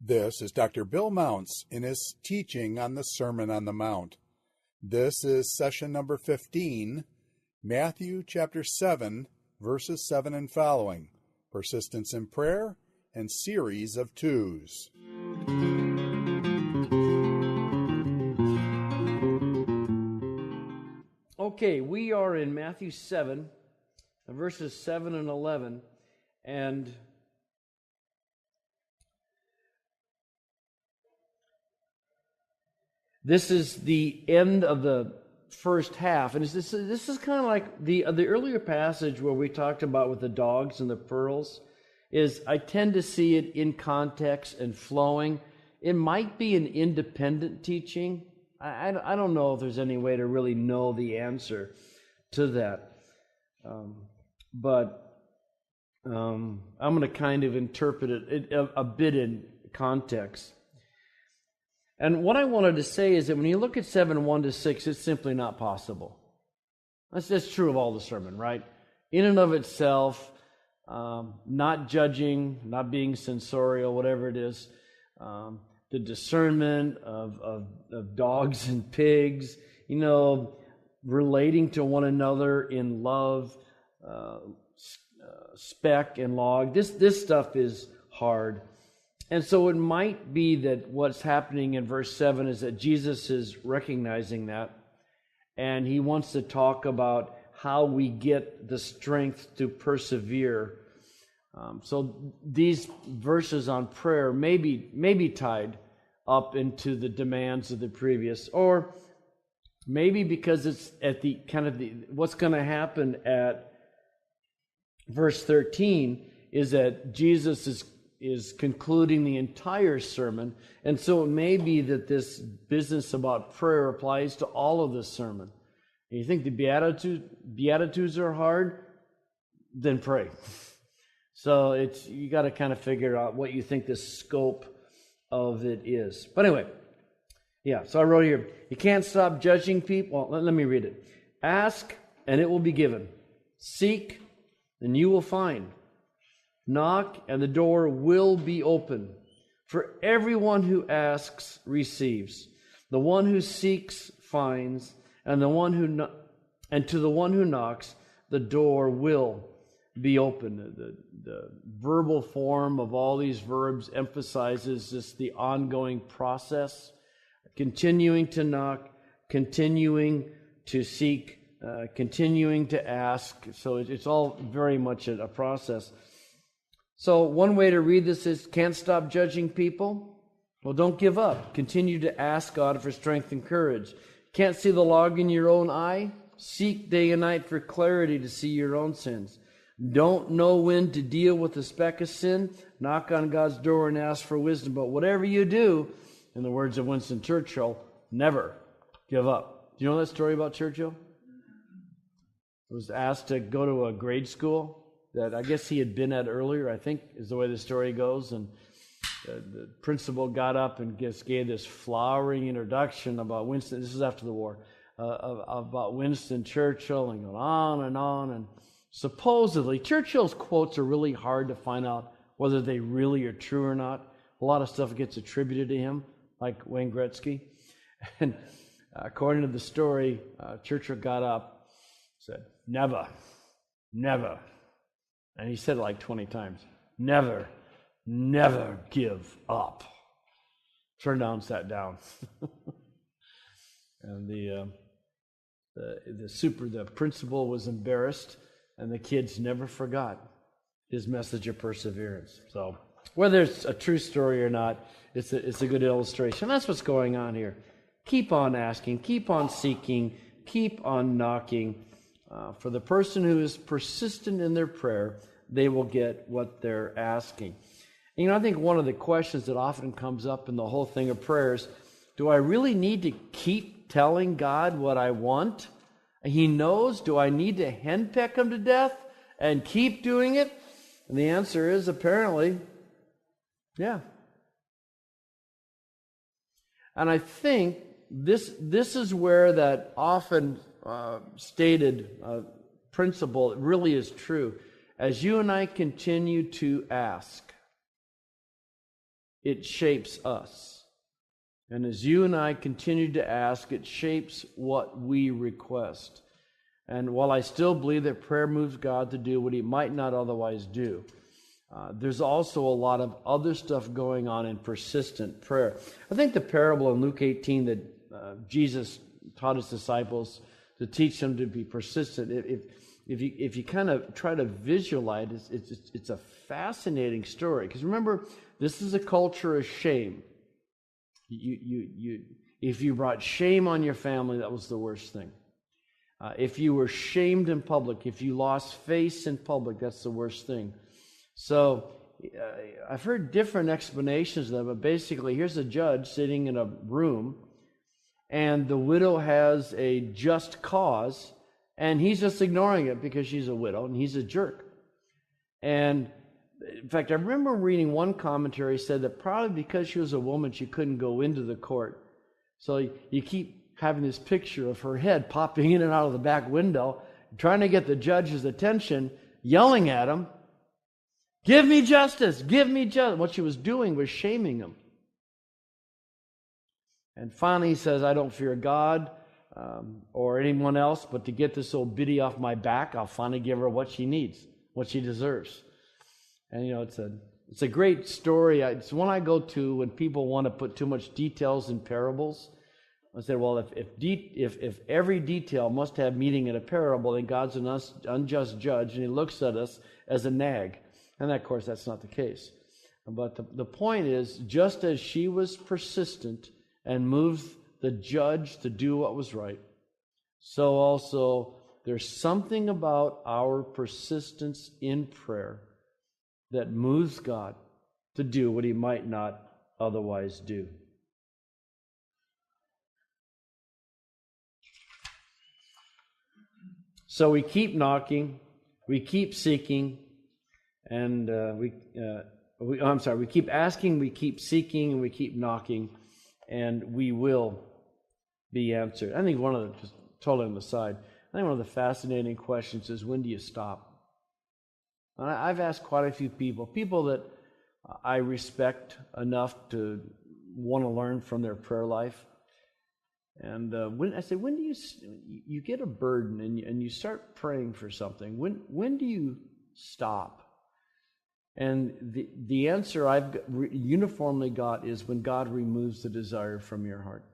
This is Dr. Bill Mounce in his teaching on the Sermon on the Mount. This is session number 15, Matthew chapter 7, verses 7 and following, persistence in prayer and series of twos. Okay, we are in Matthew 7, verses 7 and 11, and this is the end of the first half, and this is kind of like the earlier passage where we talked about with the dogs and the pearls. Is I tend to see it in context and flowing. It might be an independent teaching. I don't know if there's any way to really know the answer to that, but I'm going to kind of interpret it a bit in context. And what I wanted to say is that when you look at 7, 1 to 6, it's simply not possible. That's true of all the sermon, right? In and of itself, not judging, not being censorial, whatever it is, the discernment of dogs and pigs, relating to one another in love, spec and log. This stuff is hard. And so it might be that what's happening in verse 7 is that Jesus is recognizing that, and he wants to talk about how we get the strength to persevere. So these verses on prayer may be tied up into the demands of the previous, or maybe because it's at the kind of what's going to happen at verse 13 is that Jesus is concluding the entire sermon, and so it may be that this business about prayer applies to all of this sermon. And you think the Beatitudes are hard? Then pray. So you got to kind of figure out what you think the scope of it is. But anyway, so I wrote here, you can't stop judging people. Well, let me read it. Ask, and it will be given. Seek, and you will find. Knock, and the door will be open. For everyone who asks receives. The one who seeks finds, and to the one who knocks, the door will be open. The verbal form of all these verbs emphasizes just the ongoing process, continuing to knock, continuing to seek, continuing to ask. So it's all very much a process. So one way to read this is, can't stop judging people? Well, don't give up. Continue to ask God for strength and courage. Can't see the log in your own eye? Seek day and night for clarity to see your own sins. Don't know when to deal with the speck of sin? Knock on God's door and ask for wisdom. But whatever you do, in the words of Winston Churchill, never give up. Do you know that story about Churchill? He was asked to go to a grade school that I guess he had been at earlier, I think, is the way the story goes. And the principal got up and just gave this flowering introduction about Winston. This is after the war, about Winston Churchill, and going on and on. And supposedly, Churchill's quotes are really hard to find out whether they really are true or not. A lot of stuff gets attributed to him, like Wayne Gretzky. And according to the story, Churchill got up, said, never. And he said it like 20 times. Never give up. Turned down, sat down. And the principal was embarrassed, and the kids never forgot his message of perseverance. So whether it's a true story or not, it's a good illustration. That's what's going on here. Keep on asking, keep on seeking, keep on knocking. For the person who is persistent in their prayer, they will get what they're asking. And, I think one of the questions that often comes up in the whole thing of prayers, do I really need to keep telling God what I want? He knows. Do I need to henpeck him to death and keep doing it? And the answer is apparently, yeah. And I think this is where that often stated principle really is true. as you and I continue to ask, it shapes us. And as you and I continue to ask, it shapes what we request. And while I still believe that prayer moves God to do what He might not otherwise do, there's also a lot of other stuff going on in persistent prayer. I think the parable in Luke 18 that Jesus taught His disciples to teach them to be persistent, if you kind of try to visualize it, it's a fascinating story. Because remember, this is a culture of shame. If you brought shame on your family, that was the worst thing. If you were shamed in public, if you lost face in public, that's the worst thing. So I've heard different explanations of that, but basically here's a judge sitting in a room, and the widow has a just cause, and he's just ignoring it because she's a widow, and he's a jerk. And in fact, I remember reading one commentary said that probably because she was a woman, she couldn't go into the court. So you keep having this picture of her head popping in and out of the back window, trying to get the judge's attention, yelling at him, "Give me justice, give me justice." What she was doing was shaming him. And finally he says, "I don't fear God or anyone else, but to get this old biddy off my back, I'll finally give her what she needs, what she deserves." And it's a great story. It's one I go to when people want to put too much details in parables. I said, well, if every detail must have meaning in a parable, then God's an unjust judge, and He looks at us as a nag. And of course, that's not the case. But the point is, just as she was persistent and moved the judge to do what was right, so also there's something about our persistence in prayer that moves God to do what He might not otherwise do. So we keep knocking, we keep seeking, and we keep asking, we keep seeking, and we keep knocking, and we will be answered. I think just totally on the side, I think one of the fascinating questions is, when do you stop? And I've asked quite a few people that I respect enough to want to learn from their prayer life. And when do you get a burden and you start praying for something? When do you stop? And the answer I've uniformly got is when God removes the desire from your heart.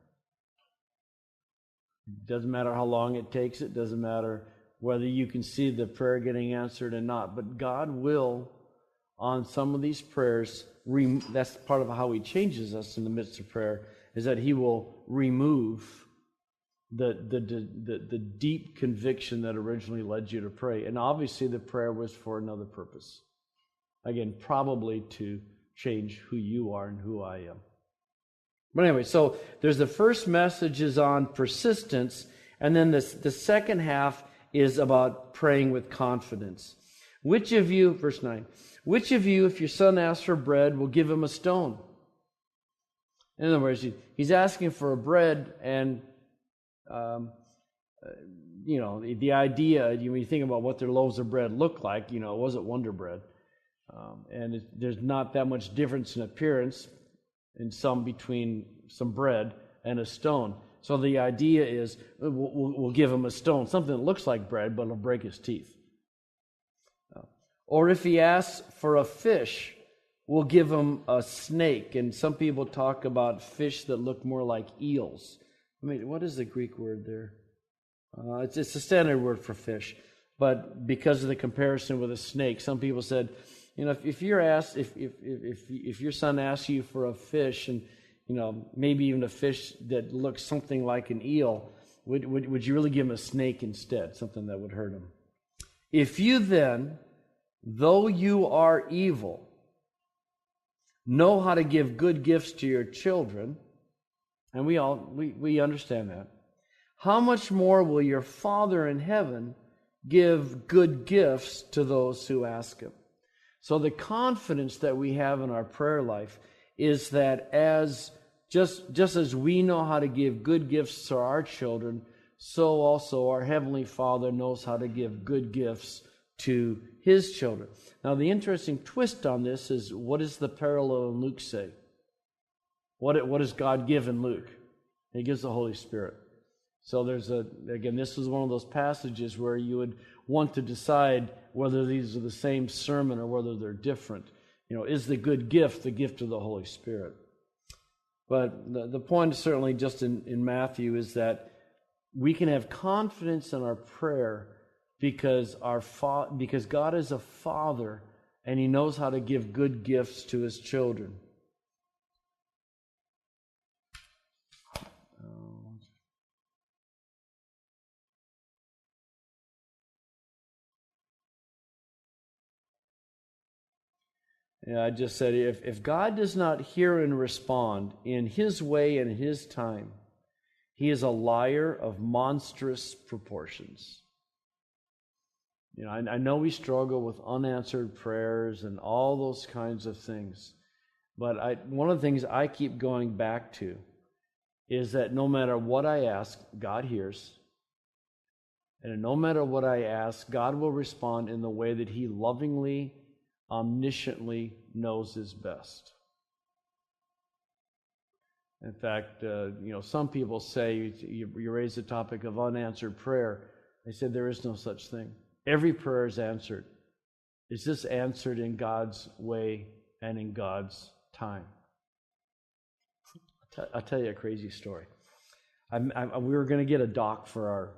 It doesn't matter how long it takes. It doesn't matter whether you can see the prayer getting answered or not. But God will, on some of these prayers, that's part of how He changes us in the midst of prayer, is that He will remove the deep conviction that originally led you to pray. And obviously the prayer was for another purpose. Again, probably to change who you are and who I am. But anyway, so there's the first message is on persistence, and then the second half is about praying with confidence. Which of you, verse 9, which of you, if your son asks for bread, will give him a stone? In other words, he's asking for a bread, and the idea, when you think about what their loaves of bread look like, it wasn't Wonder Bread. And there's not that much difference in appearance in between some bread and a stone. So the idea is we'll give him a stone, something that looks like bread, but it'll break his teeth. Or if he asks for a fish, we'll give him a snake. And some people talk about fish that look more like eels. What is the Greek word there? It's a standard word for fish. But because of the comparison with a snake, some people said, if your son asks you for a fish, and maybe even a fish that looks something like an eel, would you really give him a snake instead, something that would hurt him? If you then, though you are evil, know how to give good gifts to your children, and we understand that, how much more will your Father in heaven give good gifts to those who ask Him? So the confidence that we have in our prayer life is that just as we know how to give good gifts to our children, so also our Heavenly Father knows how to give good gifts to his children. Now, the interesting twist on this is, what does the parallel in Luke say? What does God give in Luke? He gives the Holy Spirit. So again, this is one of those passages where you would want to decide whether these are the same sermon or whether they're different. Is the good gift the gift of the Holy Spirit? But the point certainly just in Matthew is that we can have confidence in our prayer because God is a Father and He knows how to give good gifts to His children. Yeah, I just said, if God does not hear and respond in His way and His time, He is a liar of monstrous proportions. I know we struggle with unanswered prayers and all those kinds of things, but one of the things I keep going back to is that no matter what I ask, God hears. And no matter what I ask, God will respond in the way that He lovingly, omnisciently knows is best. In fact, some people say, you raise the topic of unanswered prayer. They said there is no such thing. Every prayer is answered. It's just answered in God's way and in God's time. I'll tell you a crazy story. We were going to get a dock for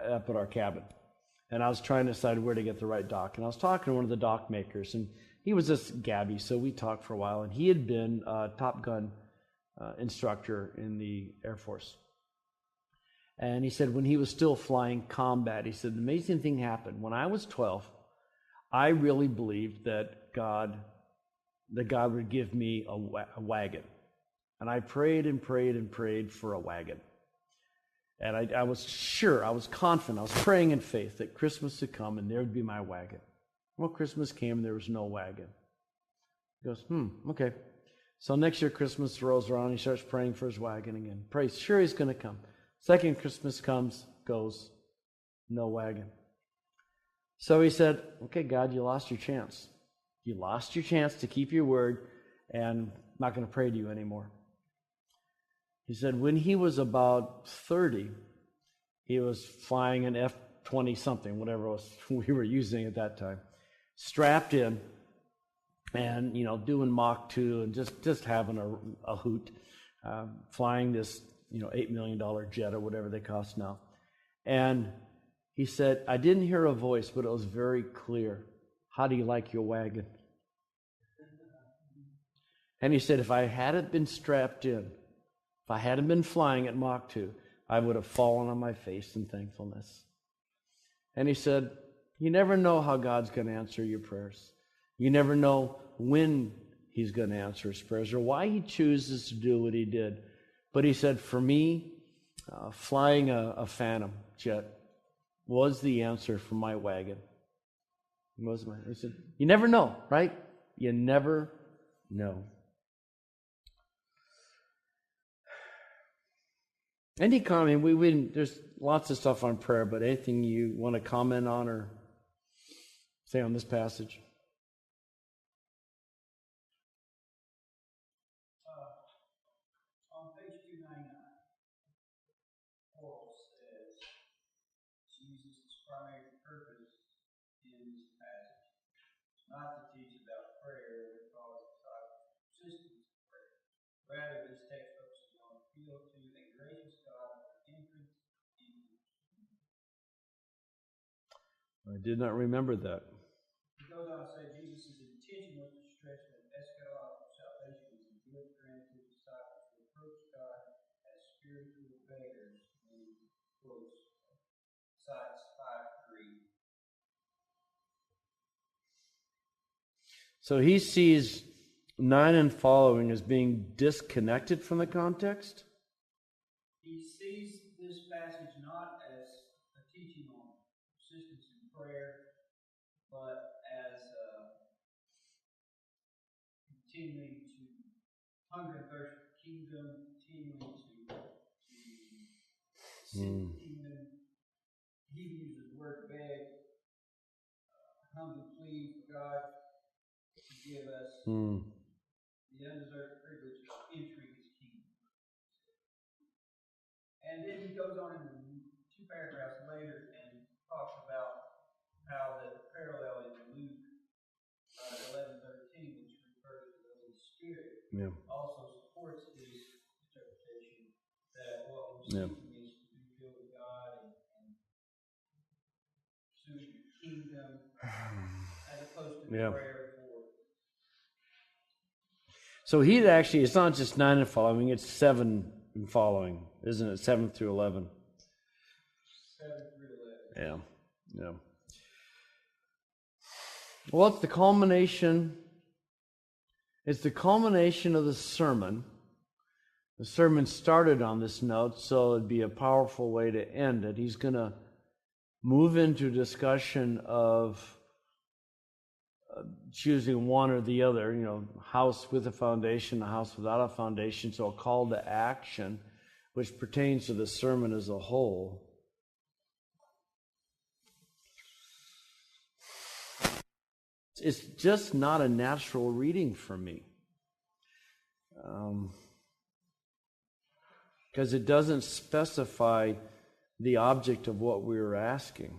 up at our cabin. And I was trying to decide where to get the right dock. And I was talking to one of the dock makers, and he was just Gabby, so we talked for a while. And he had been a Top Gun instructor in the Air Force. And he said when he was still flying combat, he said, the amazing thing happened. When I was 12, I really believed that God would give me a wagon. And I prayed and prayed and prayed for a wagon. And I was sure, I was confident, I was praying in faith that Christmas would come and there would be my wagon. Well, Christmas came and there was no wagon. He goes, okay. So next year Christmas rolls around, he starts praying for his wagon again. Prays, sure he's going to come. Second Christmas goes, no wagon. So he said, okay, God, you lost your chance. You lost your chance to keep your word, and I'm not going to pray to you anymore. He said when he was about 30, he was flying an F-20 something, whatever it was we were using at that time, strapped in and, doing Mach 2 and just having a hoot, flying this, $8 million jet or whatever they cost now. And he said, I didn't hear a voice, but it was very clear. How do you like your wagon? And he said, if I hadn't been strapped in, if I hadn't been flying at Mach 2, I would have fallen on my face in thankfulness. And he said, you never know how God's going to answer your prayers. You never know when He's going to answer His prayers or why He chooses to do what He did. But he said, for me, flying a Phantom jet was the answer for my wagon. He said, you never know, right? You never know. Any comment? There's lots of stuff on prayer, but anything you want to comment on or say on this passage? On page 299, Paul says Jesus' primary purpose in this passage is not to teach about prayer that cause persistence in prayer. Rather, this text focuses on appeal to a gracious God for entrance into. I did not remember that. He goes on to say Jesus' intention was to stress that eschatological salvation is a gift granted to disciples who approach God as spiritual beggars. And he quotes cites 5:3. So he sees 9 and following as being disconnected from the context? He sees this passage not as a teaching on persistence in prayer, but as continuing to hunger and thirst for the kingdom, continuing to seek the kingdom. He uses the word beg humbly plead for God to give us the undeserved privilege of entering His kingdom. And then he goes on in 2 paragraphs later and talks about how the parallel in Luke 11:13, which refers to the Holy Spirit, also supports his interpretation that what we're seeking is to be filled with God and pursue the kingdom as opposed to prayer for. So he'd actually, it's not just 9 and following, it's 7 and following, isn't it? 7 through 11. 7 through 11. Yeah. Well, it's the culmination. It's the culmination of the sermon. The sermon started on this note, so it'd be a powerful way to end it. He's going to move into discussion of choosing one or the other, house with a foundation, a house without a foundation, so a call to action, which pertains to the sermon as a whole. It's just not a natural reading for me. Because it doesn't specify the object of what we were asking.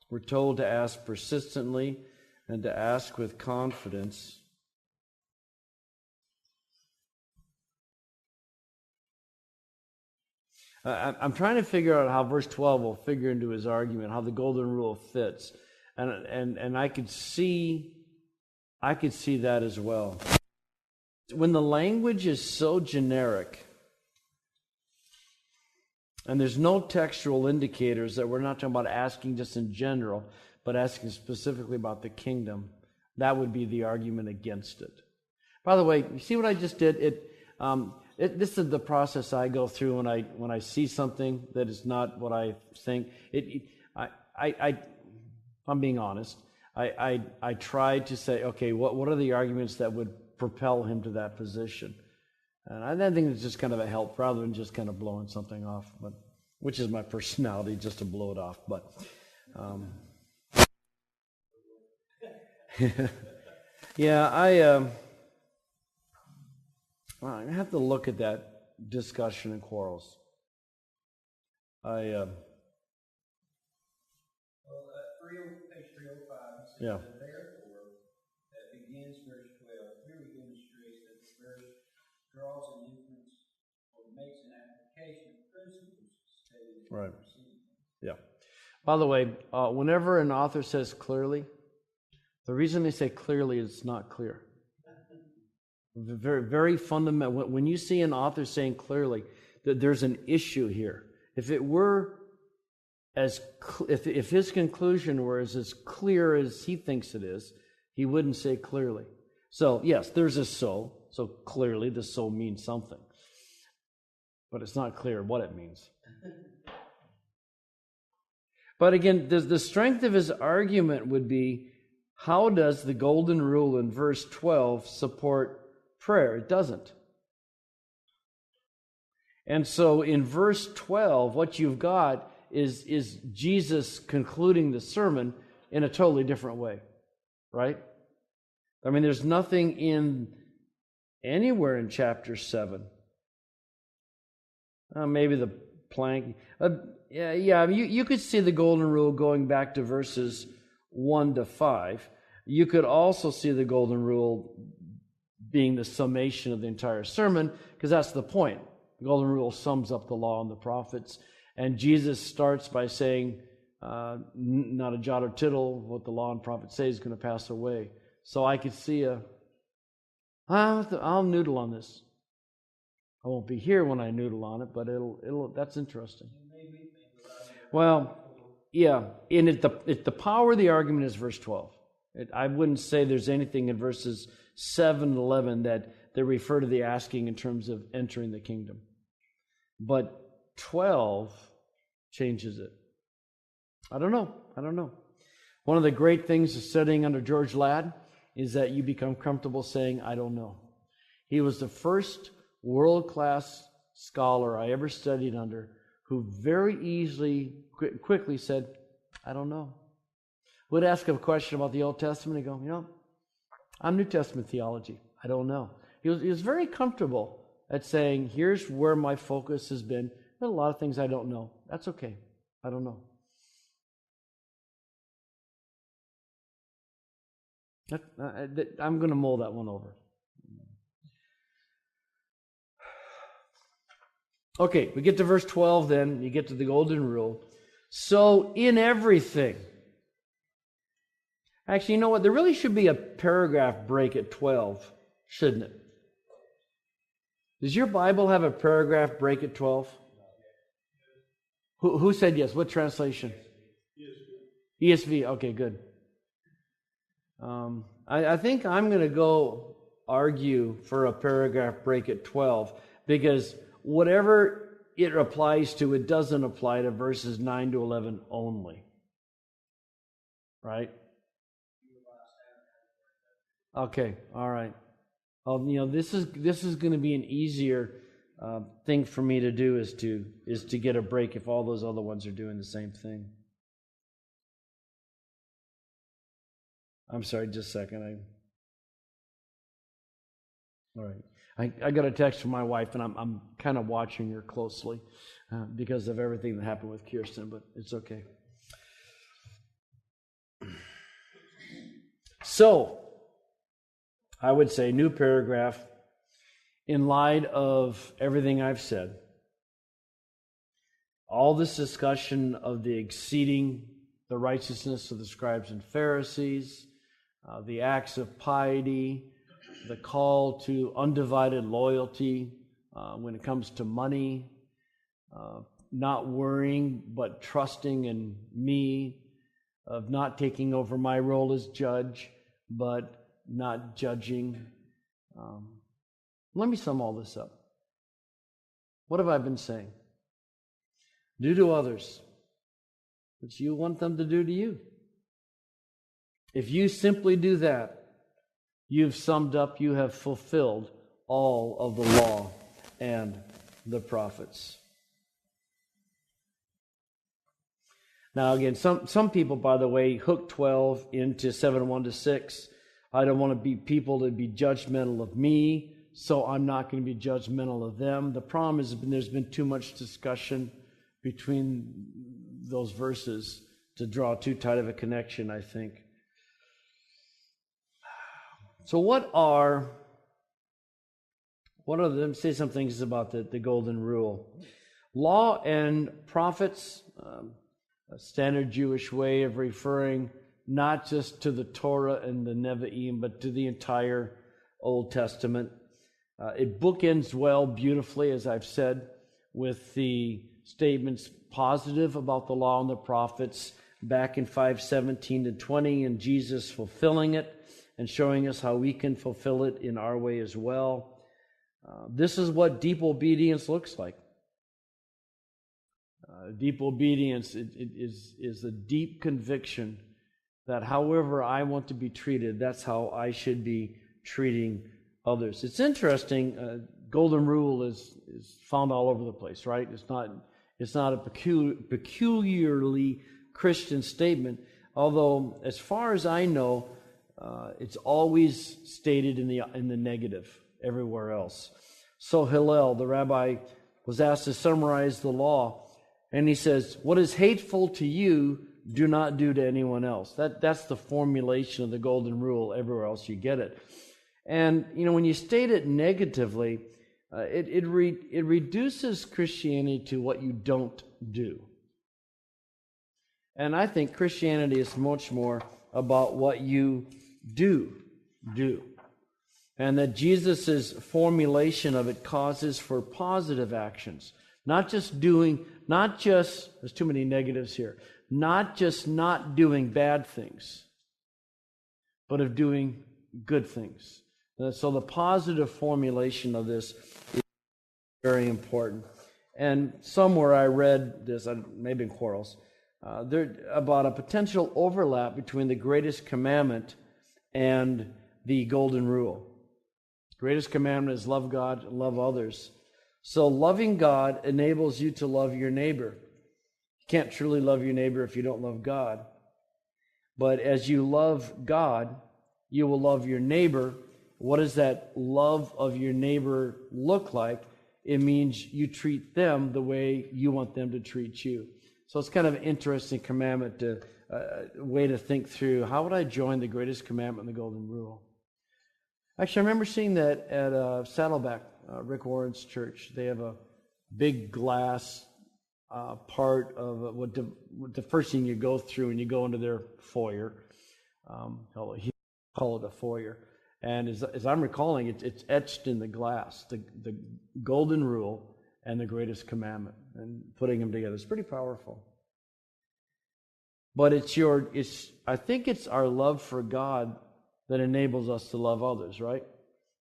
We're told to ask persistently and to ask with confidence. I'm trying to figure out how verse 12 will figure into his argument, how the golden rule fits. And I could see that as well. When the language is so generic, and there's no textual indicators that we're not talking about asking just in general, but asking specifically about the kingdom, that would be the argument against it. By the way, you see what I just did? This is the process I go through when I see something that is not what I think. I'm being honest. I tried to say, okay, what are the arguments that would propel him to that position? And I think it's just kind of a help rather than just kind of blowing something off, but which is my personality, just to blow it off. But yeah, I have to look at that discussion and quarrels. Page 305, he says, therefore, that begins verse 12, clearly demonstrates that the verse draws an inference or makes an application of principles stated in the preceding. Yeah. By the way, whenever an author says clearly, the reason they say clearly is it's not clear. Very, very fundamental. When you see an author saying clearly that there's an issue here, if it were if his conclusion were as clear as he thinks it is, he wouldn't say clearly. So yes, there's a so clearly the so means something, but it's not clear what it means. But again, the strength of his argument would be, how does the golden rule in verse 12 support prayer? It doesn't. And so in verse 12, what you've got is Jesus concluding the sermon in a totally different way, right? I mean, there's nothing anywhere in chapter 7. Maybe the plank. You could see the golden rule going back to verses 1 to 5. You could also see the golden rule being the summation of the entire sermon, because that's the point. The golden rule sums up the law and the prophets. And Jesus starts by saying, not a jot or tittle, what the law and prophets say is going to pass away. So I could see I'll noodle on this. I won't be here when I noodle on it, but that's interesting. Well, yeah, and the power of the argument is verse 12. I wouldn't say there's anything in verses 7 and 11 that they refer to the asking in terms of entering the kingdom. But 12 changes it. I don't know. One of the great things of studying under George Ladd is that you become comfortable saying, I don't know. He was the first world-class scholar I ever studied under who very quickly said, I don't know. would ask a question about the Old Testament and go, I'm New Testament theology. I don't know. He was very comfortable at saying, here's where my focus has been. There's a lot of things I don't know. That's okay. I don't know. I'm going to mull that one over. Okay, we get to verse 12 then. You get to the golden rule. So in everything. Actually, you know what? There really should be a paragraph break at 12, shouldn't it? Does your Bible have a paragraph break at 12? Who said yes? What translation? ESV. Okay, good. I think I'm going to go argue for a paragraph break at 12 because whatever it applies to, it doesn't apply to verses 9 to 11 only. Right? Okay, all right. This is going to be an easier thing for me to do is to get a break if all those other ones are doing the same thing. I'm sorry, just a second. All right. I got a text from my wife, and I'm kind of watching her closely because of everything that happened with Kirsten, but it's okay. So, I would say new paragraph in light of everything I've said. All this discussion of the exceeding the righteousness of the scribes and Pharisees, the acts of piety, the call to undivided loyalty when it comes to money, not worrying but trusting in me, of not taking over my role as judge, but not judging. Let me sum all this up. What have I been saying? Do to others what you want them to do to you. If you simply do that, you've summed up, you have fulfilled all of the law and the prophets. Now again, some people, by the way, hook 12 into 7:1-6. I don't want to be people to be judgmental of me, so I'm not going to be judgmental of them. The problem is there's been too much discussion between those verses to draw too tight of a connection, I think. So what are let me say some things about the golden rule. Law and prophets, a standard Jewish way of referring not just to the Torah and the Nevi'im, but to the entire Old Testament. It bookends well, beautifully, as I've said, with the statements positive about the law and the prophets back in 5:17-20, and Jesus fulfilling it and showing us how we can fulfill it in our way as well. This is what deep obedience looks like. Deep obedience is a deep conviction that however I want to be treated, that's how I should be treating others. It's interesting. Golden rule is found all over the place, right? It's not a peculiarly Christian statement, although as far as I know, it's always stated in the negative everywhere else. So Hillel, the rabbi, was asked to summarize the law, and he says, "What is hateful to you, do not do to anyone else." That's the formulation of the golden rule everywhere else you get it. And when you state it negatively, it reduces Christianity to what you don't do. And I think Christianity is much more about what you do. And that Jesus' formulation of it causes for positive actions. There's too many negatives here. Not just not doing bad things, but of doing good things. So the positive formulation of this is very important. And somewhere I read this, maybe in Quarles, about a potential overlap between the greatest commandment and the golden rule. Greatest commandment is love God and love others. So loving God enables you to love your neighbor. You can't truly love your neighbor if you don't love God. But as you love God, you will love your neighbor. What does that love of your neighbor look like? It means you treat them the way you want them to treat you. So it's kind of an interesting commandment, way to think through, how would I join the greatest commandment in the Golden Rule? Actually, I remember seeing that at Saddleback, Rick Warren's church. They have a big glass part of what the first thing you go through when you go into their foyer. He call it a foyer. And as I'm recalling, it's etched in the glass, the Golden Rule and the greatest commandment, and putting them together. It's pretty powerful. But I think it's our love for God that enables us to love others, right?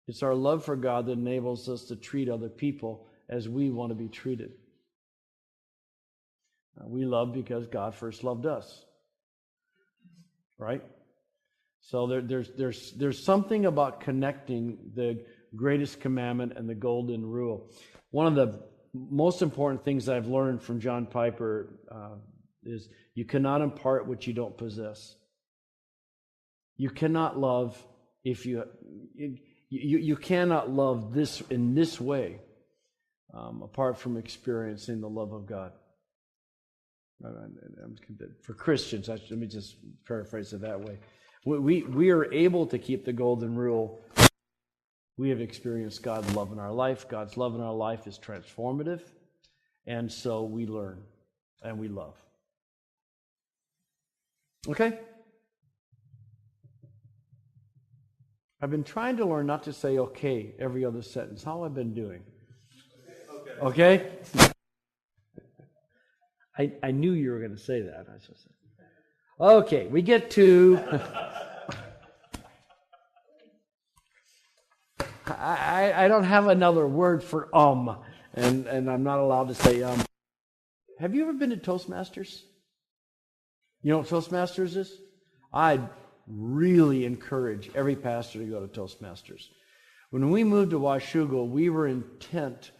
It's our love for God that enables us to treat other people as we want to be treated. We love because God first loved us, right? So there's something about connecting the greatest commandment and the golden rule. One of the most important things I've learned from John Piper is you cannot impart what you don't possess. You cannot love if you cannot love this in this way apart from experiencing the love of God. For Christians, let me just paraphrase it that way. We are able to keep the golden rule. We have experienced God's love in our life. God's love in our life is transformative, and so we learn and we love. Okay? I've been trying to learn not to say okay every other sentence. How have I been doing? Okay? I knew you were going to say that. I should say. Okay, we get to... I don't have another word for and I'm not allowed to say Have you ever been to Toastmasters? You know what Toastmasters is? I'd really encourage every pastor to go to Toastmasters. When we moved to Washougal, we were intent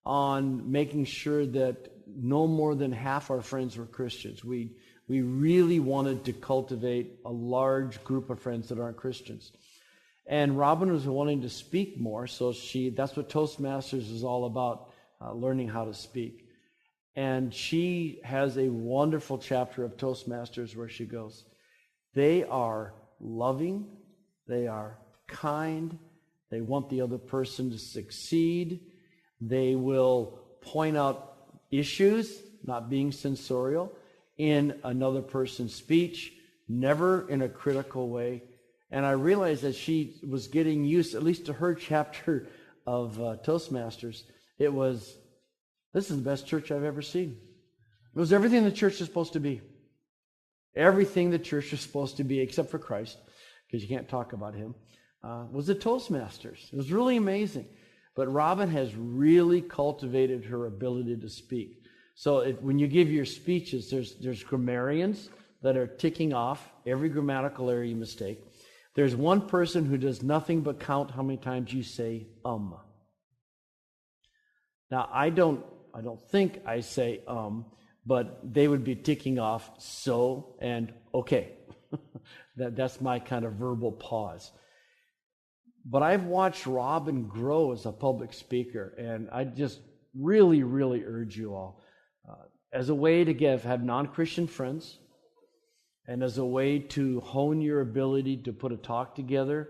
on making sure that no more than half our friends were Christians. We really wanted to cultivate a large group of friends that aren't Christians. And Robin was wanting to speak more, so that's what Toastmasters is all about, learning how to speak. And she has a wonderful chapter of Toastmasters where she goes, they are loving, they are kind, they want the other person to succeed, they will point out issues, not being censorial, in another person's speech, never in a critical way. And I realized that she was getting used, at least to her chapter of Toastmasters, it was, this is the best church I've ever seen. It was everything the church is supposed to be. Everything the church is supposed to be, except for Christ, because you can't talk about him, was the Toastmasters. It was really amazing. But Robin has really cultivated her ability to speak. So when you give your speeches, there's grammarians that are ticking off every grammatical error you mistake. There's one person who does nothing but count how many times you say Now, I don't think I say but they would be ticking off so and okay. That's my kind of verbal pause. But I've watched Robin grow as a public speaker, and I just really, really urge you all, as a way to have non-Christian friends, and as a way to hone your ability to put a talk together,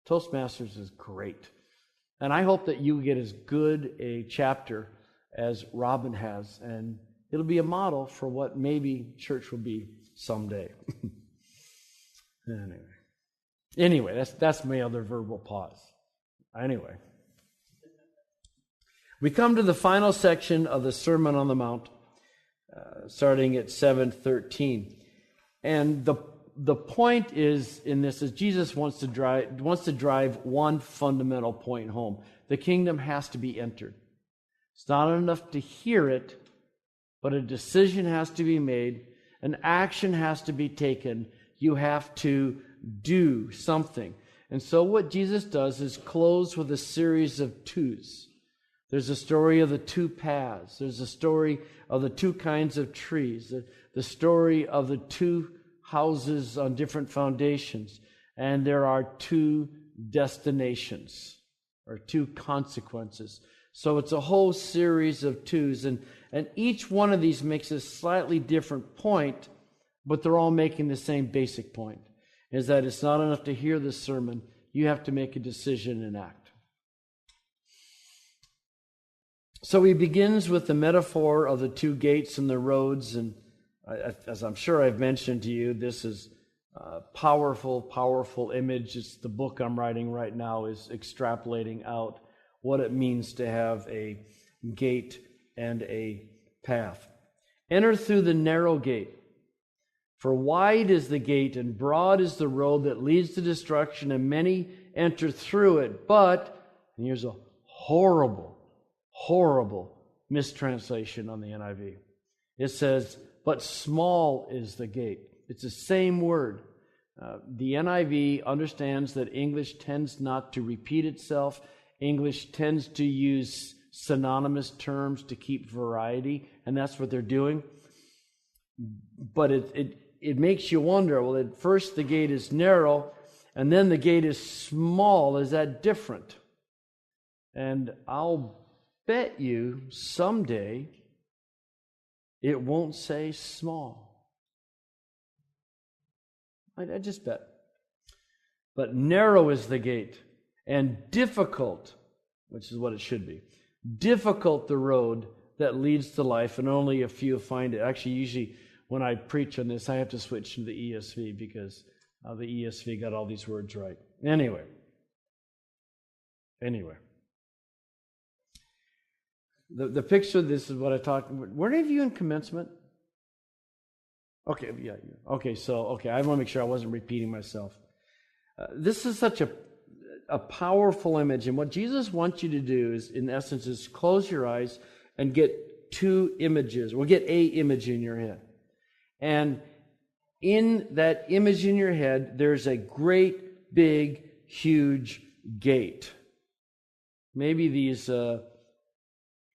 Toastmasters is great. And I hope that you get as good a chapter as Robin has, and it'll be a model for what maybe church will be someday. Anyway, that's my other verbal pause. Anyway, we come to the final section of the Sermon on the Mount, starting at 7:13, and the point is in this is Jesus wants to drive one fundamental point home: the kingdom has to be entered. It's not enough to hear it, but a decision has to be made, an action has to be taken. You have to do something. And so what Jesus does is close with a series of twos. There's a story of the two paths. There's a story of the two kinds of trees. The story of the two houses on different foundations, and there are two destinations or two consequences. So it's a whole series of twos, and each one of these makes a slightly different point, but they're all making the same basic point, is that it's not enough to hear the sermon. You have to make a decision and act. So he begins with the metaphor of the two gates and the roads, and as I'm sure I've mentioned to you, this is a powerful, powerful image. It's the book I'm writing right now is extrapolating out what it means to have a gate and a path. Enter through the narrow gate, for wide is the gate and broad is the road that leads to destruction, and many enter through it. But, and here's a horrible mistranslation on the NIV. It says, but small is the gate. It's the same word. The NIV understands that English tends not to repeat itself. English tends to use synonymous terms to keep variety, and that's what they're doing. But it makes you wonder, well, at first the gate is narrow, and then the gate is small. Is that different? And I'll bet you someday it won't say small. I just bet. But narrow is the gate, and difficult, which is what it should be, difficult the road that leads to life, and only a few find it. Actually, usually when I preach on this, I have to switch to the ESV because the ESV got all these words right. Anyway. The picture, this is what I talked about. Weren't any of you in commencement? Okay, yeah. Okay, I want to make sure I wasn't repeating myself. This is such a powerful image, and what Jesus wants you to do is, in essence, is close your eyes and get two images, or get a image in your head. And in that image in your head, there's a great, big, huge gate. Maybe these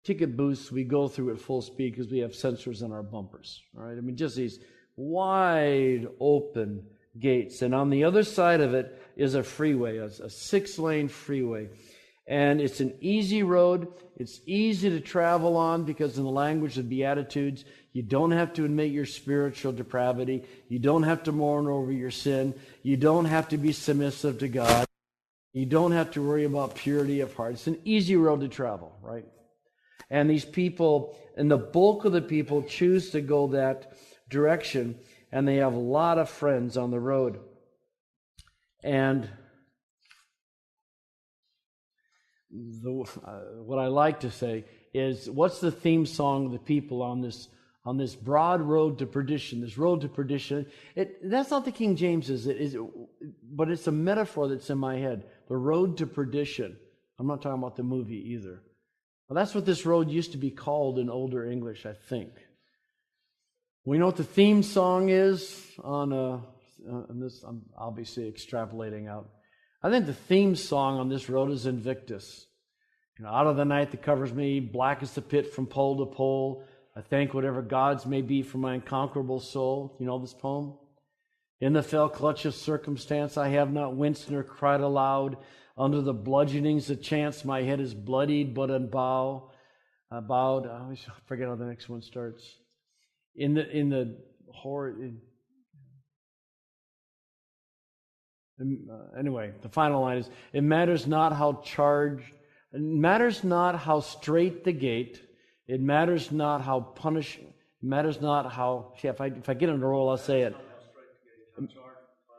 ticket booths we go through at full speed because we have sensors on our bumpers. All right, I mean, just these wide open gates, and on the other side of it is a freeway, a 6-lane freeway, and it's an easy road. It's easy to travel on because in the language of the Beatitudes, you don't have to admit your spiritual depravity. You don't have to mourn over your sin. You don't have to be submissive to God. You don't have to worry about purity of heart. It's an easy road to travel, right? And these people, and the bulk of the people, choose to go that direction, and they have a lot of friends on the road. And what I like to say is, what's the theme song of the people on this broad road to perdition? This road to perdition. That's not the King James's, but it's a metaphor that's in my head. The road to perdition. I'm not talking about the movie either. Well, that's what this road used to be called in older English, I think. We know what the theme song is on this. I'm obviously extrapolating out. I think the theme song on this road is Invictus. Out of the night that covers me, black as the pit from pole to pole. I thank whatever gods may be for my unconquerable soul. You know this poem? In the fell clutch of circumstance, I have not winced nor cried aloud. Under the bludgeonings of chance, my head is bloodied but unbowed. I forget how the next one starts. Anyway, the final line is: it matters not how straight the gate. It matters not how punished. It matters not how. If I get on a roll, I'll say it.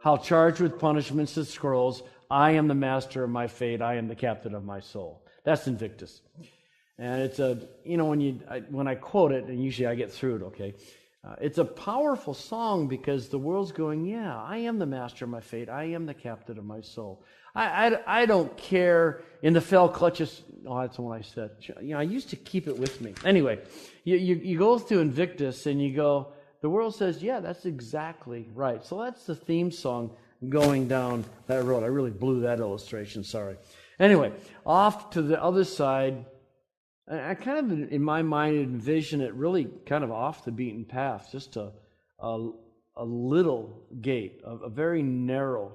How charged with punishments the scrolls. I am the master of my fate. I am the captain of my soul. That's Invictus. And it's when I quote it, and usually I get through it, okay. It's a powerful song because the world's going, yeah, I am the master of my fate. I am the captain of my soul. I don't care in the fell clutches. Oh, that's what I said. I used to keep it with me. Anyway, you go through Invictus and you go, the world says, yeah, that's exactly right. So that's the theme song going down that road. I really blew that illustration, sorry. Anyway, off to the other side, I kind of, in my mind, envision it really kind of off the beaten path, just a a little gate, a very narrow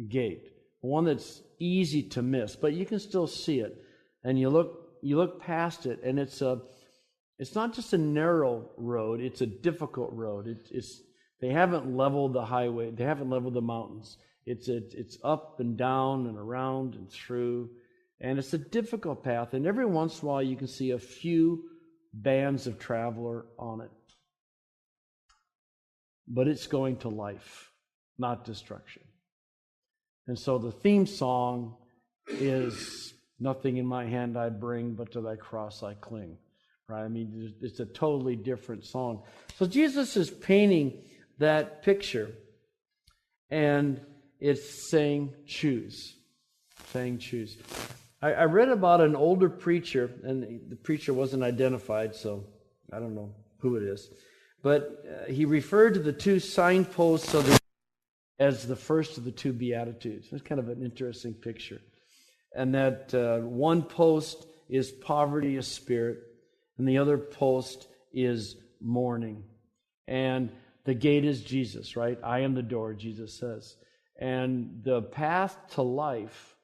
gate, one that's easy to miss, but you can still see it. And you look past it, and it's not just a narrow road; it's a difficult road. They haven't leveled the highway, they haven't leveled the mountains. It's up and down and around and through, and it's a difficult path. And every once in a while, you can see a few bands of traveler on it. But it's going to life, not destruction. And so the theme song is, nothing in my hand I bring, but to thy cross I cling. Right? I mean, it's a totally different song. So Jesus is painting that picture, and it's saying choose. Saying choose. I read about an older preacher, and the preacher wasn't identified, so I don't know who it is. But he referred to the two signposts as the first of the two Beatitudes. It's kind of an interesting picture. And that one post is poverty of spirit, and the other post is mourning. And the gate is Jesus, right? I am the door, Jesus says. And the path to life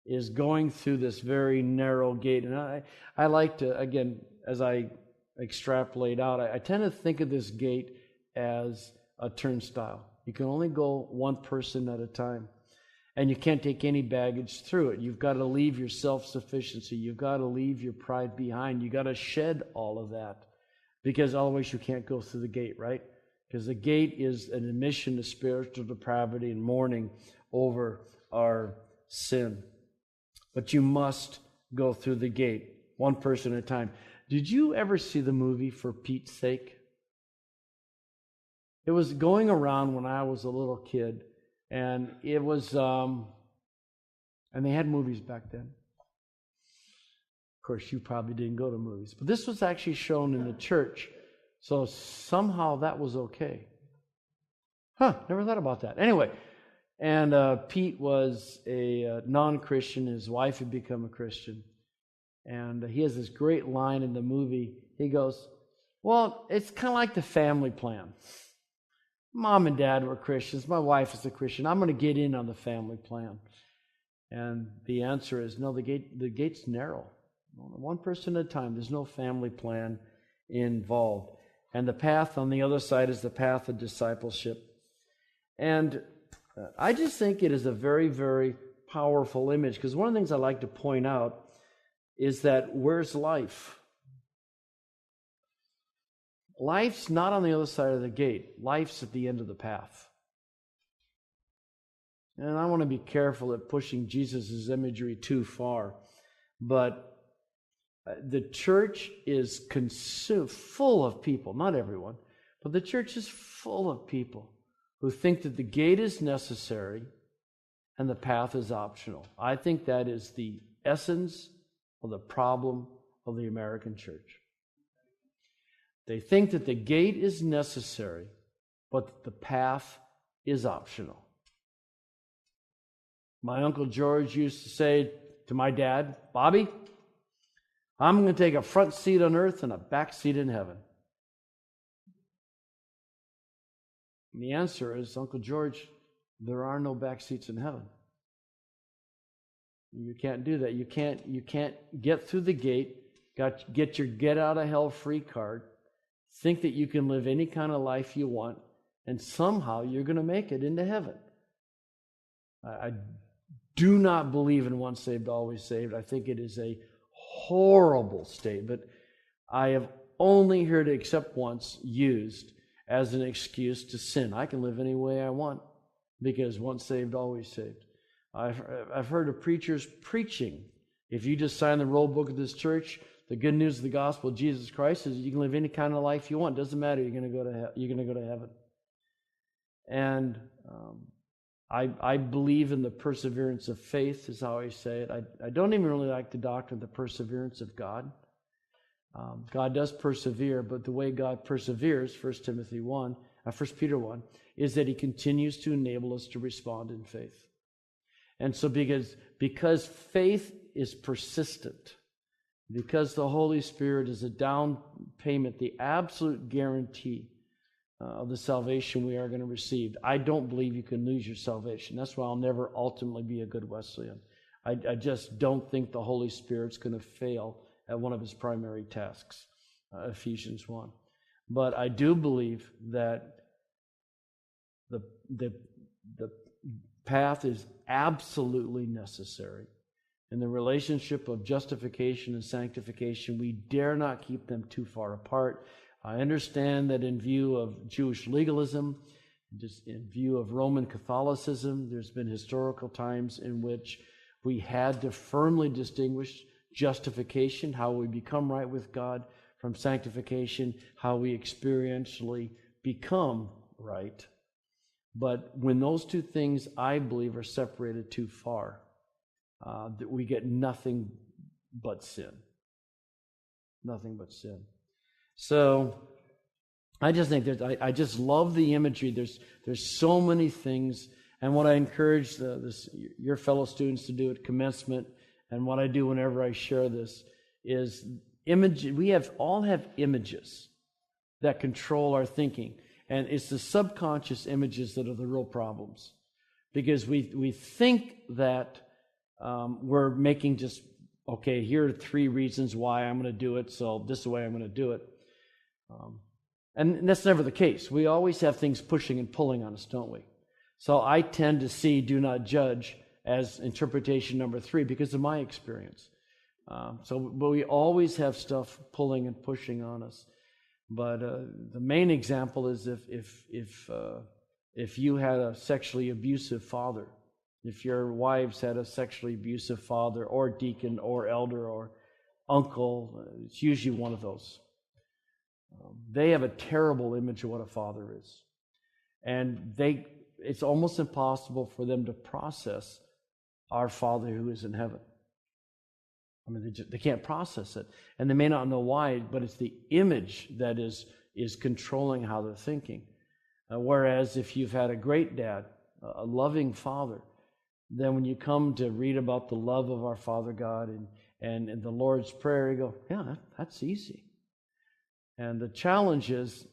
is going through this very narrow gate. And I like to, again, as I extrapolate out, I tend to think of this gate as a turnstile. You can only go one person at a time. And you can't take any baggage through it. You've got to leave your self-sufficiency. You've got to leave your pride behind. You've got to shed all of that. Because otherwise you can't go through the gate, right? Because the gate is an admission to spiritual depravity and mourning over our sin. But you must go through the gate, one person at a time. Did you ever see the movie For Pete's Sake? It was going around when I was a little kid, and it was, and they had movies back then. Of course, you probably didn't go to movies, but this was actually shown in the church, so somehow that was okay. Never thought about that. Anyway, and Pete was a non-Christian. His wife had become a Christian. And he has this great line in the movie. He goes, well, it's kind of like the family plan. Mom and Dad were Christians. My wife is a Christian. I'm going to get in on the family plan. And the answer is, no, the gate's narrow. One person at a time. There's no family plan involved. And the path on the other side is the path of discipleship. And I just think it is a very, very powerful image, because one of the things I like to point out is that where's life? Life's not on the other side of the gate. Life's at the end of the path. And I want to be careful at pushing Jesus' imagery too far. But the church is full of people, not everyone, but the church is full of people who think that the gate is necessary and the path is optional. I think that is the essence of the problem of the American church. They think that the gate is necessary, but the path is optional. My Uncle George used to say to my dad, Bobby, I'm going to take a front seat on earth and a back seat in heaven. And the answer is, Uncle George, there are no back seats in heaven. You can't do that. You can't get through the gate, get your get out of hell free card, think that you can live any kind of life you want, and somehow you're going to make it into heaven. I do not believe in once saved, always saved. I think it is a horrible statement. I have only heard it except once used as an excuse to sin. I can live any way I want because once saved, always saved. I've heard of preachers preaching, if you just sign the roll book of this church, the good news of the gospel of Jesus Christ is you can live any kind of life you want. Doesn't matter. You're going to go to heaven. And I believe in the perseverance of faith, is how I say it. I don't even really like the doctrine of the perseverance of God. God does persevere, but the way God perseveres, 1 Peter 1, is that He continues to enable us to respond in faith. And so because faith is persistent, because the Holy Spirit is a down payment, the absolute guarantee of the salvation we are going to receive. I don't believe you can lose your salvation. That's why I'll never ultimately be a good Wesleyan. I just don't think the Holy Spirit's going to fail at one of his primary tasks, Ephesians 1. But I do believe that the path is absolutely necessary. In the relationship of justification and sanctification, we dare not keep them too far apart. I understand that in view of Jewish legalism, just in view of Roman Catholicism, there's been historical times in which we had to firmly distinguish justification, how we become right with God, from sanctification, how we experientially become right. But when those two things, I believe, are separated too far, that we get nothing but sin. Nothing but sin. So I just think I just love the imagery. There's so many things. And what I encourage your fellow students to do at commencement, and what I do whenever I share this, is we all have images that control our thinking. And it's the subconscious images that are the real problems. Because we think that we're making just, okay, here are 3 reasons why I'm going to do it, so this is the way I'm going to do it. And that's never the case. We always have things pushing and pulling on us, don't we? So I tend to see do not judge as interpretation number 3 because of my experience. But we always have stuff pulling and pushing on us. But the main example is if you had a sexually abusive father, if your wives had a sexually abusive father or deacon or elder or uncle, it's usually one of those. They have a terrible image of what a father is. And it's almost impossible for them to process our Father who is in heaven. I mean, they can't process it. And they may not know why, but it's the image that is controlling how they're thinking. Whereas if you've had a great dad, a loving father, then when you come to read about the love of our Father God and the Lord's Prayer, you go, yeah, that's easy. And the challenge is,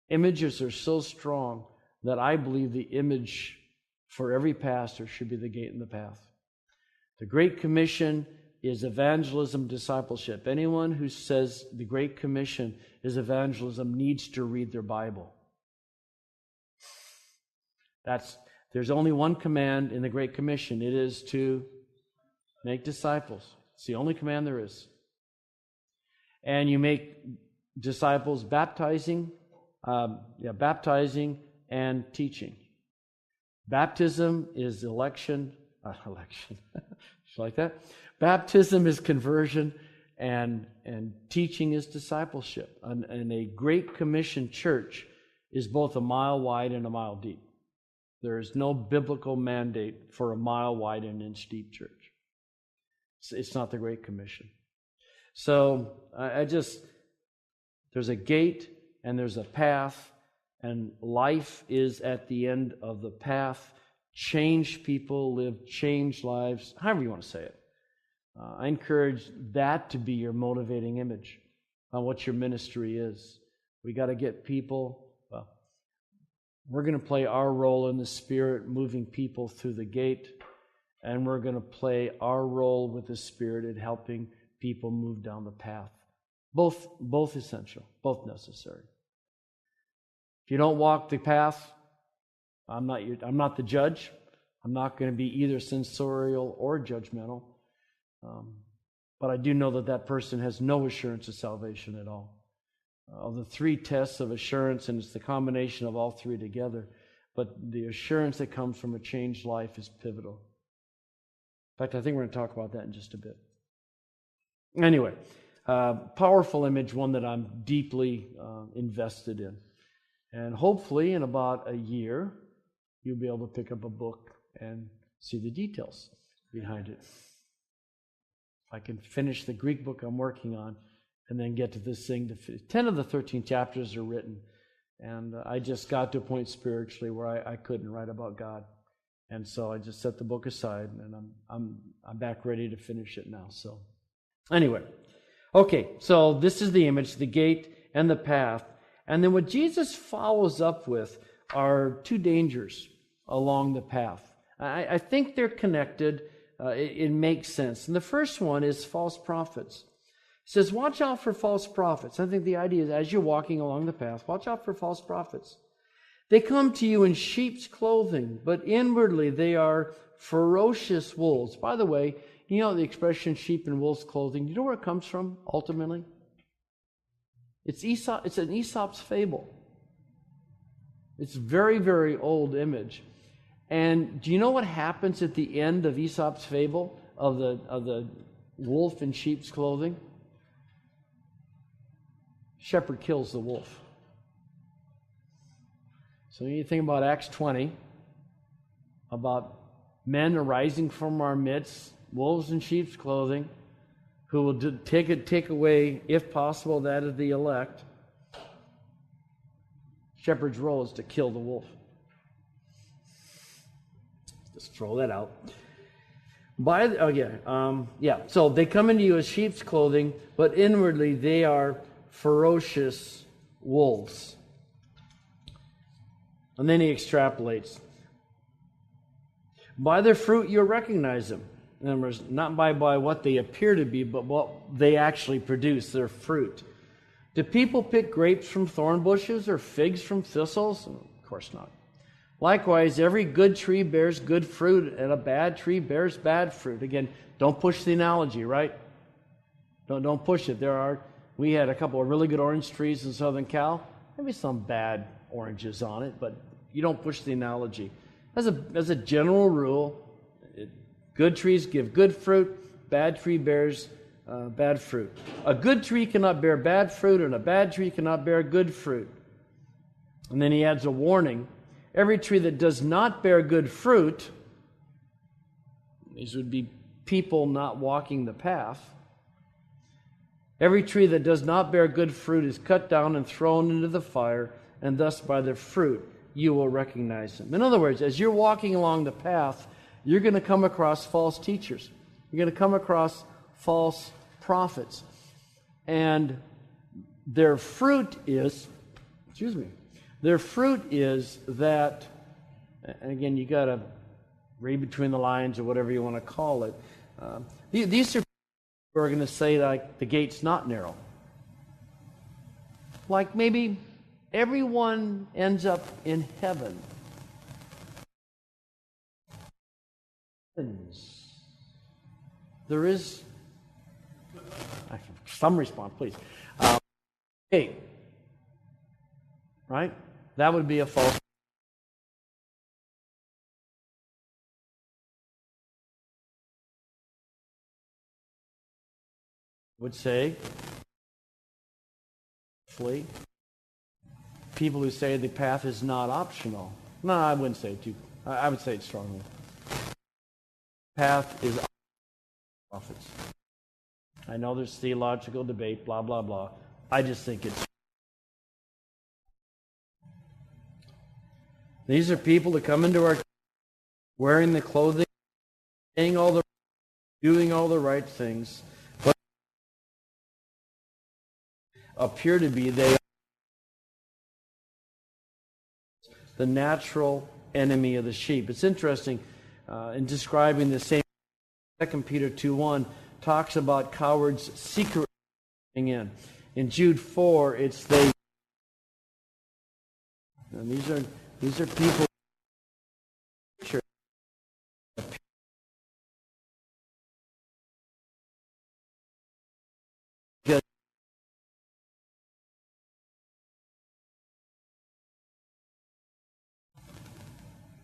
images are so strong that I believe the image for every pastor should be the gate and the path. The Great Commission is evangelism, discipleship. Anyone who says the Great Commission is evangelism needs to read their Bible. There's only one command in the Great Commission. It is to make disciples. It's the only command there is. And you make disciples baptizing and teaching. Baptism is election. Just like that. Baptism is conversion, and teaching is discipleship. And a Great Commission church is both a mile wide and a mile deep. There is no biblical mandate for a mile wide and an inch deep church. It's not the Great Commission. So there's a gate and there's a path, and life is at the end of the path. Change people, live changed lives, however you want to say it. I encourage that to be your motivating image on what your ministry is. We got to get people. We're going to play our role in the Spirit, moving people through the gate, and we're going to play our role with the Spirit in helping people move down the path. Both essential, both necessary. If you don't walk the path, I'm not the judge. I'm not going to be either censorial or judgmental. But I do know that person has no assurance of salvation at all. Of the 3 tests of assurance, and it's the combination of all 3 together, but the assurance that comes from a changed life is pivotal. In fact, I think we're going to talk about that in just a bit. Anyway, powerful image, one that I'm deeply invested in. And hopefully in about a year, you'll be able to pick up a book and see the details behind it. If I can finish the Greek book I'm working on and then get to this thing. 10 of the 13 chapters are written, and I just got to a point spiritually where I couldn't write about God. And so I just set the book aside, and I'm back ready to finish it now. So anyway, okay, so this is the image, the gate and the path. And then what Jesus follows up with are two dangers along the path. I think they're connected. It makes sense. And the first one is false prophets. It says, watch out for false prophets. I think the idea is as you're walking along the path, watch out for false prophets. They come to you in sheep's clothing, but inwardly they are ferocious wolves. By the way, you know the expression sheep in wolf's clothing. Do you know where it comes from ultimately? It's an Aesop's fable. It's a very, very old image. And do you know what happens at the end of Aesop's fable of the wolf in sheep's clothing? Shepherd kills the wolf. So you think about Acts 20, about men arising from our midst, wolves in sheep's clothing, who will take away, if possible, that of the elect. Shepherd's role is to kill the wolf. Just throw that out. So they come into you as sheep's clothing, but inwardly they are ferocious wolves. And then he extrapolates. By their fruit you'll recognize them. In other words, not by what they appear to be, but what they actually produce, their fruit. Do people pick grapes from thorn bushes or figs from thistles? Of course not. Likewise, every good tree bears good fruit, and a bad tree bears bad fruit. Again, don't push the analogy, right? Don't push it. We had a couple of really good orange trees in Southern Cal. Maybe some bad oranges on it, but you don't push the analogy. As a general rule, good trees give good fruit, bad tree bears bad fruit. A good tree cannot bear bad fruit, and a bad tree cannot bear good fruit. And then he adds a warning. Every tree that does not bear good fruit, these would be people not walking the path. Every tree that does not bear good fruit is cut down and thrown into the fire, and thus by their fruit you will recognize them. In other words, as you're walking along the path, you're going to come across false teachers. You're going to come across false prophets. And their fruit is that, and again, you got to read between the lines or whatever you want to call it. These are people who are going to say, like, the gate's not narrow. Like maybe everyone ends up in heaven. There is some response, please. Gate, right? That would be a false. Would say, flee. People who say the path is not optional. No, I wouldn't say it too. I would say it strongly. Path is prophets. I know there's theological debate, blah, blah, blah. I just think it's... These are people that come into our wearing the clothing, doing all the right things, but appear to be the natural enemy of the sheep. It's interesting in describing the same. 2 Peter 2:1 talks about cowards secretly in. In Jude 4, it's they. And these are people.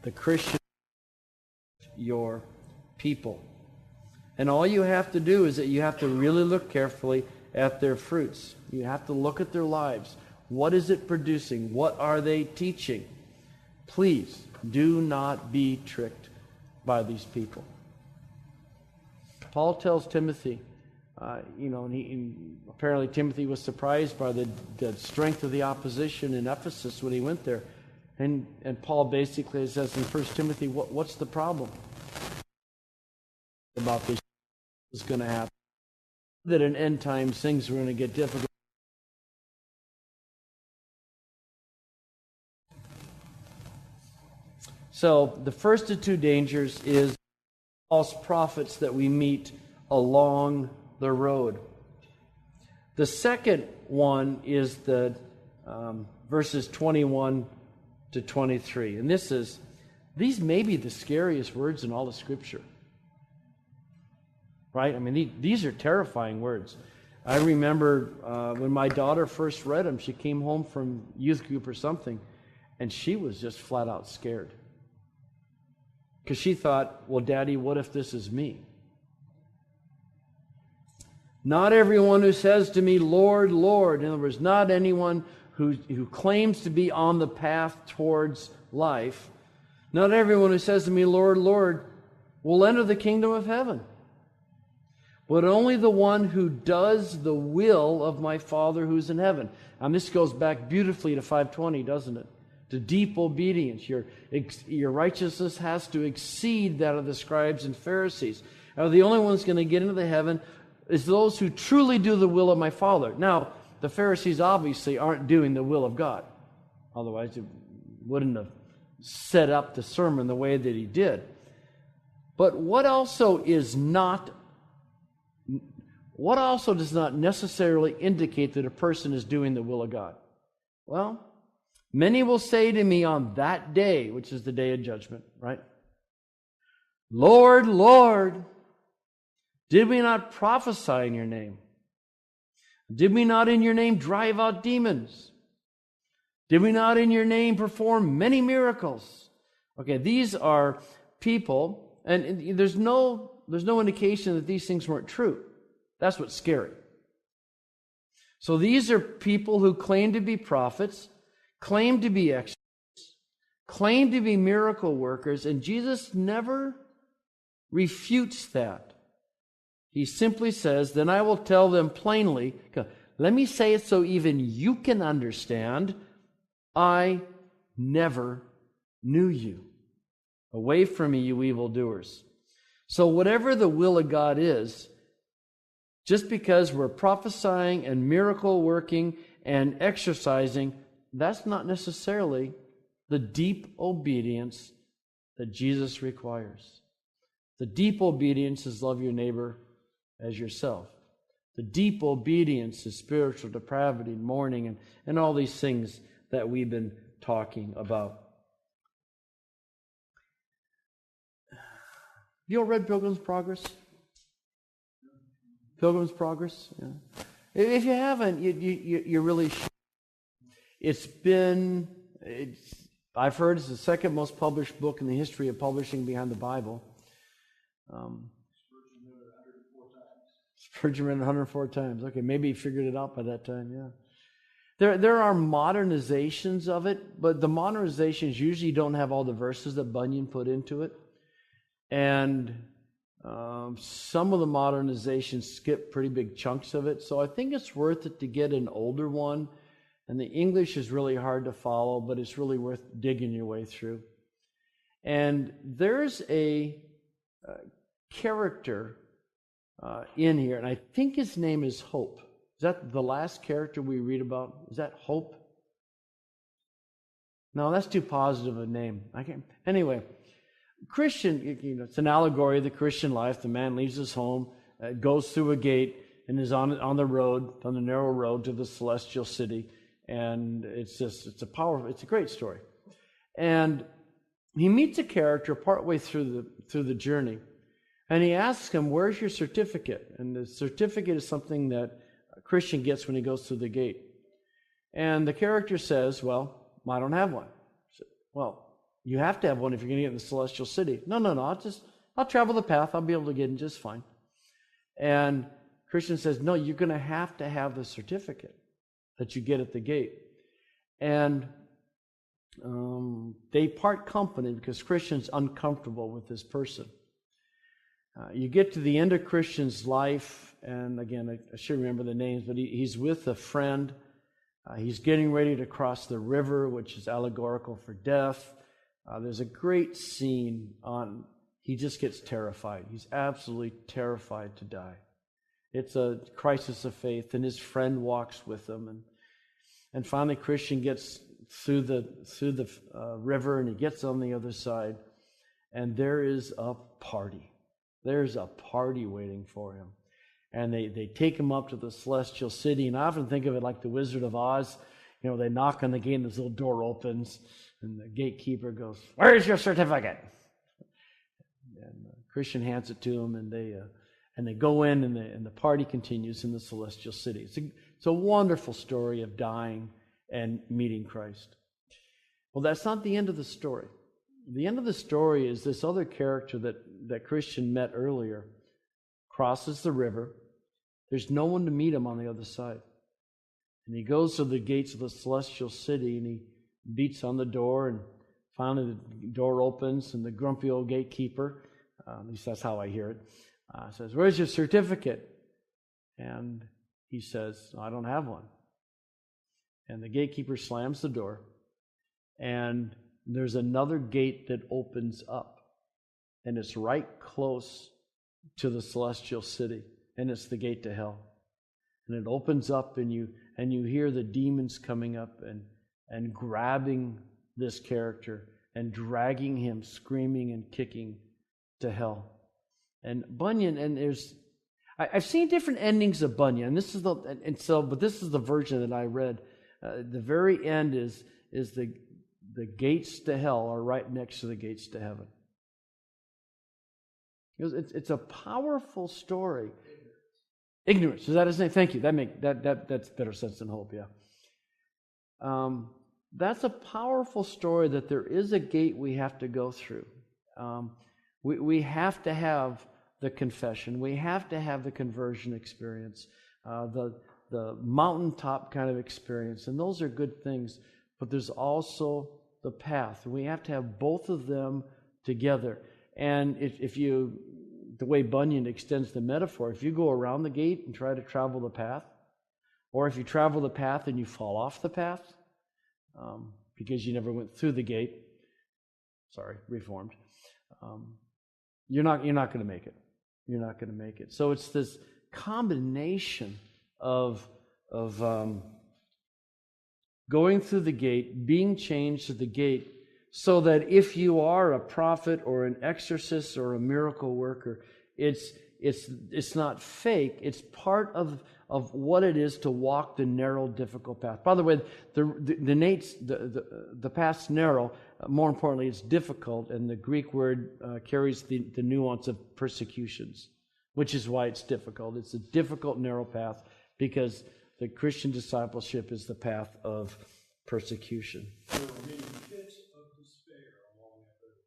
The Christian, your people. And all you have to do is that you have to really look carefully at their fruits. You have to look at their lives. What is it producing? What are they teaching? Please do not be tricked by these people. Paul tells Timothy, and apparently Timothy was surprised by the strength of the opposition in Ephesus when he went there. And Paul basically says in 1 Timothy, what's the problem about this is going to happen? That in end times things are going to get difficult. So the first of two dangers is false prophets that we meet along the road. The second one is the verses 21 to 23. And these may be the scariest words in all of Scripture. Right? I mean, these are terrifying words. I remember when my daughter first read them, she came home from youth group or something, and she was just flat out scared. Because she thought, well, Daddy, what if this is me? Not everyone who says to me, Lord, Lord, in other words, not anyone who claims to be on the path towards life, not everyone who says to me, Lord, Lord, will enter the kingdom of heaven, but only the one who does the will of my Father who's in heaven. And this goes back beautifully to 5:20, doesn't it? To deep obedience. Your righteousness has to exceed that of the scribes and Pharisees. Now, the only ones going to get into the heaven is those who truly do the will of my Father. Now, the Pharisees obviously aren't doing the will of God. Otherwise, it wouldn't have set up the sermon the way that he did. But what also does not necessarily indicate that a person is doing the will of God? Well, many will say to me on that day, which is the day of judgment, right? Lord, Lord, did we not prophesy in your name? Did we not in your name drive out demons? Did we not in your name perform many miracles? Okay, these are people, and there's no indication that these things weren't true. That's what's scary. So these are people who claim to be prophets, claim to be experts, claim to be miracle workers, and Jesus never refutes that. He simply says, then I will tell them plainly, let me say it so even you can understand, I never knew you. Away from me, you evildoers. So whatever the will of God is, just because we're prophesying and miracle working and exercising, that's not necessarily the deep obedience that Jesus requires. The deep obedience is love your neighbor as yourself. The deep obedience is spiritual depravity, mourning, and all these things that we've been talking about. You all read Pilgrim's Progress? Pilgrim's Progress? Yeah. If you haven't, you really should. I've heard it's the second most published book in the history of publishing behind the Bible. Spurgeon read it 104 times. Okay, maybe he figured it out by that time, yeah. There are modernizations of it, but the modernizations usually don't have all the verses that Bunyan put into it. And some of the modernizations skip pretty big chunks of it. So I think it's worth it to get an older one. And the English is really hard to follow, but it's really worth digging your way through. And there's a character in here, and I think his name is Hope. Is that the last character we read about? Is that Hope? No, that's too positive a name. Anyway, Christian, it's an allegory of the Christian life. The man leaves his home, goes through a gate, and is on the road, on the narrow road to the celestial city. And it's a great story. And he meets a character partway through the journey. And he asks him, where's your certificate? And the certificate is something that a Christian gets when he goes through the gate. And the character says, well, I don't have one. Said, well, you have to have one if you're going to get in the celestial city. No, I'll travel the path. I'll be able to get in just fine. And Christian says, no, you're going to have the certificate that you get at the gate. And they part company because Christian's uncomfortable with this person. You get to the end of Christian's life, and again, I should remember the names, but he's with a friend. He's getting ready to cross the river, which is allegorical for death. There's a great scene on, he just gets terrified. He's absolutely terrified to die. It's a crisis of faith, and his friend walks with him. And finally, Christian gets through the river, and he gets on the other side, and there is a party. There's a party waiting for him. And they take him up to the celestial city, and I often think of it like the Wizard of Oz. You know, they knock on the gate, and this little door opens, and the gatekeeper goes, "Where's your certificate?" And Christian hands it to him, and they go in, and the party continues in the celestial city. It's a wonderful story of dying and meeting Christ. Well, that's not the end of the story. The end of the story is this other character that Christian met earlier crosses the river. There's no one to meet him on the other side. And he goes to the gates of the celestial city, and he beats on the door, and finally the door opens, and the grumpy old gatekeeper, at least that's how I hear it, says, "Where's your certificate?" And he says, "I don't have one." And the gatekeeper slams the door, and there's another gate that opens up, and it's right close to the celestial city, and it's the gate to hell. And it opens up, and you hear the demons coming up and grabbing this character and dragging him, screaming and kicking, to hell. And Bunyan, and I've seen different endings of Bunyan, but this is the version that I read. The very end is the gates to hell are right next to the gates to heaven. It's a powerful story. Ignorance, is that his name? Thank you. That's better sense than hope. Yeah. That's a powerful story, that there is a gate we have to go through. We have to have the confession. We have to have the conversion experience, the mountaintop kind of experience, and those are good things. But there's also the path. We have to have both of them together. And if you, the way Bunyan extends the metaphor, if you go around the gate and try to travel the path, or if you travel the path and you fall off the path because you never went through the gate, Reformed, you're not going to make it. You're not going to make it. So it's this combination of going through the gate, being changed to the gate, so that if you are a prophet or an exorcist or a miracle worker, it's not fake. It's part of what it is to walk the narrow, difficult path. By the way, the path's narrow. More importantly, it's difficult, and the Greek word carries the nuance of persecutions, which is why it's difficult. It's a difficult, narrow path because the Christian discipleship is the path of persecution.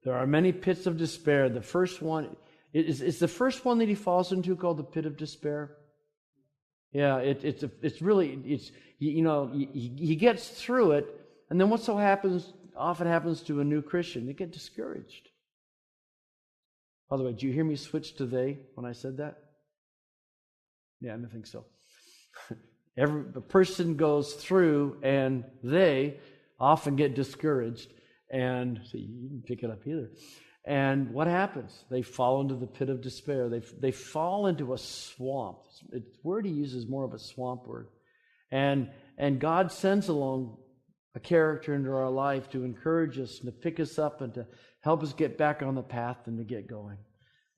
There are many pits of despair. The first one is the first one that he falls into called the pit of despair. Yeah, he gets through it, and then what often happens to a new Christian? They get discouraged. By the way, did you hear me switch to they when I said that? Yeah, I think so. The person goes through, and they often get discouraged. And so you didn't pick it up either. And what happens? They fall into the pit of despair. They fall into a swamp. The word he uses is more of a swamp word. And God sends along a character into our life to encourage us and to pick us up and to help us get back on the path and to get going.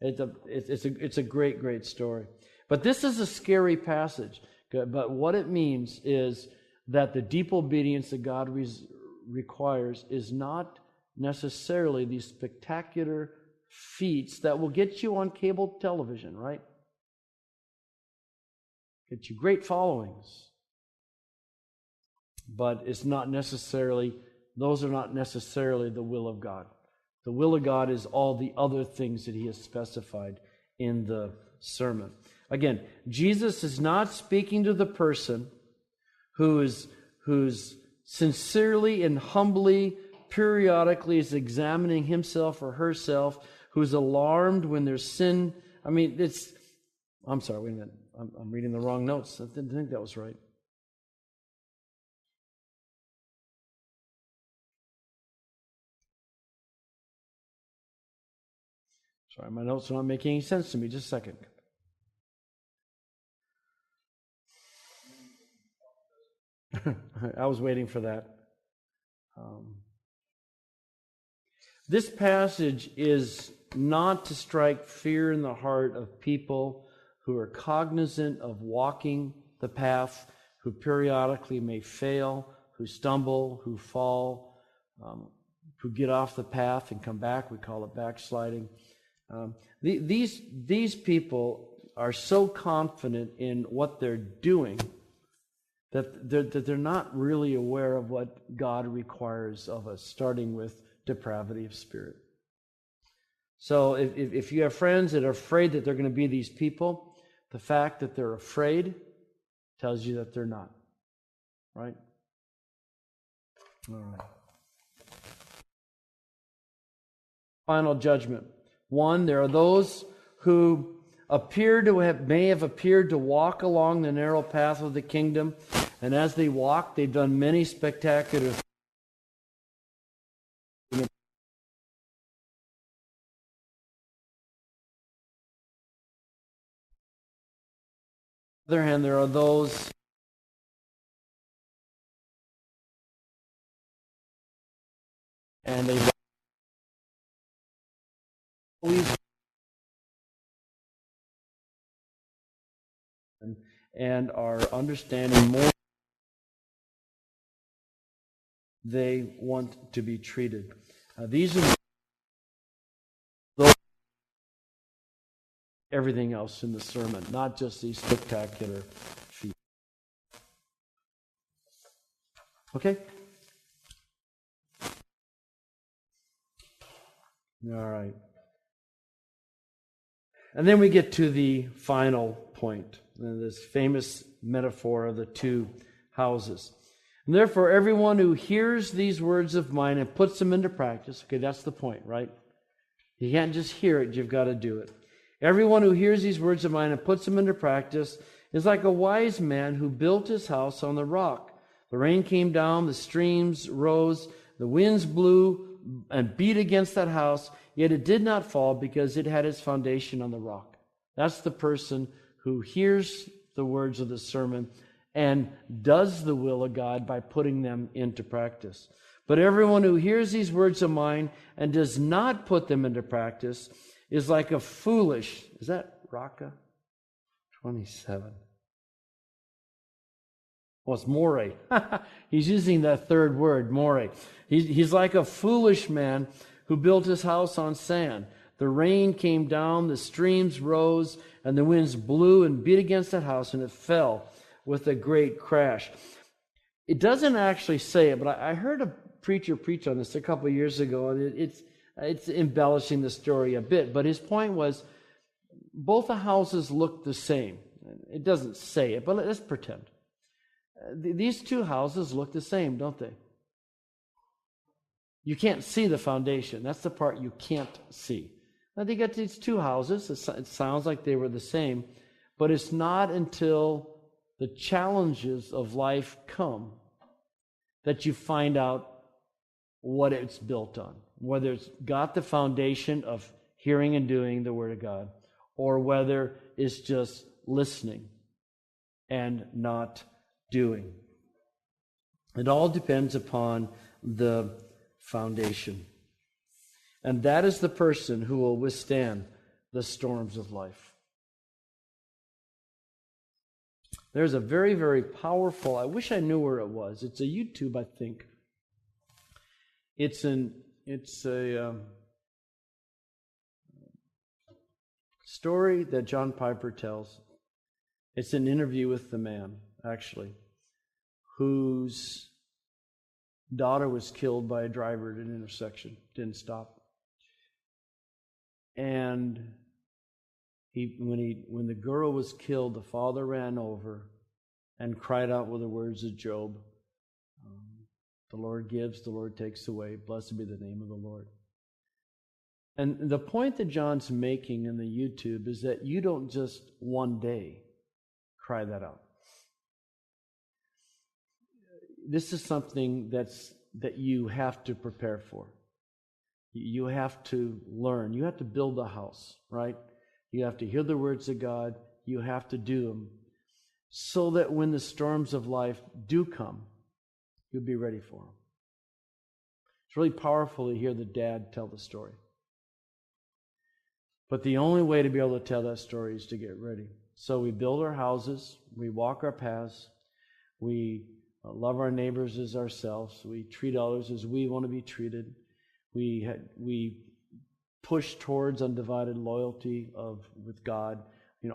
It's a great, great story. But this is a scary passage. But what it means is that the deep obedience that God requires is not necessarily these spectacular feats that will get you on cable television, right? Get you great followings. But those are not necessarily the will of God. The will of God is all the other things that he has specified in the sermon. Again, Jesus is not speaking to the person who's sincerely and humbly, periodically is examining himself or herself, who's alarmed when there's sin. I'm sorry, wait a minute. I'm reading the wrong notes. I didn't think that was right. Sorry, my notes are not making any sense to me. Just a second. I was waiting for that. This passage is not to strike fear in the heart of people who are cognizant of walking the path, who periodically may fail, who stumble, who fall, who get off the path and come back. We call it backsliding. These people are so confident in what they're doing that they're not really aware of what God requires of us, starting with depravity of spirit. So if you have friends that are afraid that they're going to be these people, the fact that they're afraid tells you that they're not. Right? All right. Final judgment. 1, there are those who may have appeared to walk along the narrow path of the kingdom, and as they walk, they've done many spectacular things. On the other hand, there are those and they and are understanding more. They want to be treated. These are everything else in the sermon, not just these spectacular feats. Okay? All right. And then we get to the final point, this famous metaphor of the 2 houses. And therefore, everyone who hears these words of mine and puts them into practice, okay, that's the point, right? You can't just hear it, you've got to do it. Everyone who hears these words of mine and puts them into practice is like a wise man who built his house on the rock. The rain came down, the streams rose, the winds blew and beat against that house, yet it did not fall because it had its foundation on the rock. That's the person who hears the words of the sermon and does the will of God by putting them into practice. But everyone who hears these words of mine and does not put them into practice is like a foolish, is that Raka? 27. Well, it's more. He's using that third word, more. He's like a foolish man who built his house on sand. The rain came down, the streams rose, and the winds blew and beat against that house, and it fell with a great crash. It doesn't actually say it, but I heard a preacher preach on this a couple of years ago, and it's embellishing the story a bit. But his point was, both the houses looked the same. It doesn't say it, but let's pretend. These 2 houses look the same, don't they? You can't see the foundation. That's the part you can't see. Now they got these 2 houses. It sounds like they were the same, but it's not until the challenges of life come that you find out what it's built on, whether it's got the foundation of hearing and doing the Word of God, or whether it's just listening and not doing. It all depends upon the foundation. And that is the person who will withstand the storms of life. There's a very, very powerful, I wish I knew where it was. It's a YouTube, I think. It's a story that John Piper tells. It's an interview with the man, actually, whose daughter was killed by a driver at an intersection, didn't stop. And when the girl was killed, the father ran over and cried out with the words of Job, the Lord gives, the Lord takes away, blessed be the name of the Lord. And the point that John's making in the YouTube is that you don't just one day cry that out. This is something that you have to prepare for. You have to learn. You have to build a house, right? You have to hear the words of God. You have to do them so that when the storms of life do come, you'll be ready for them. It's really powerful to hear the dad tell the story. But the only way to be able to tell that story is to get ready. So we build our houses, we walk our paths, we love our neighbors as ourselves, we treat others as we want to be treated. We push towards undivided loyalty with God.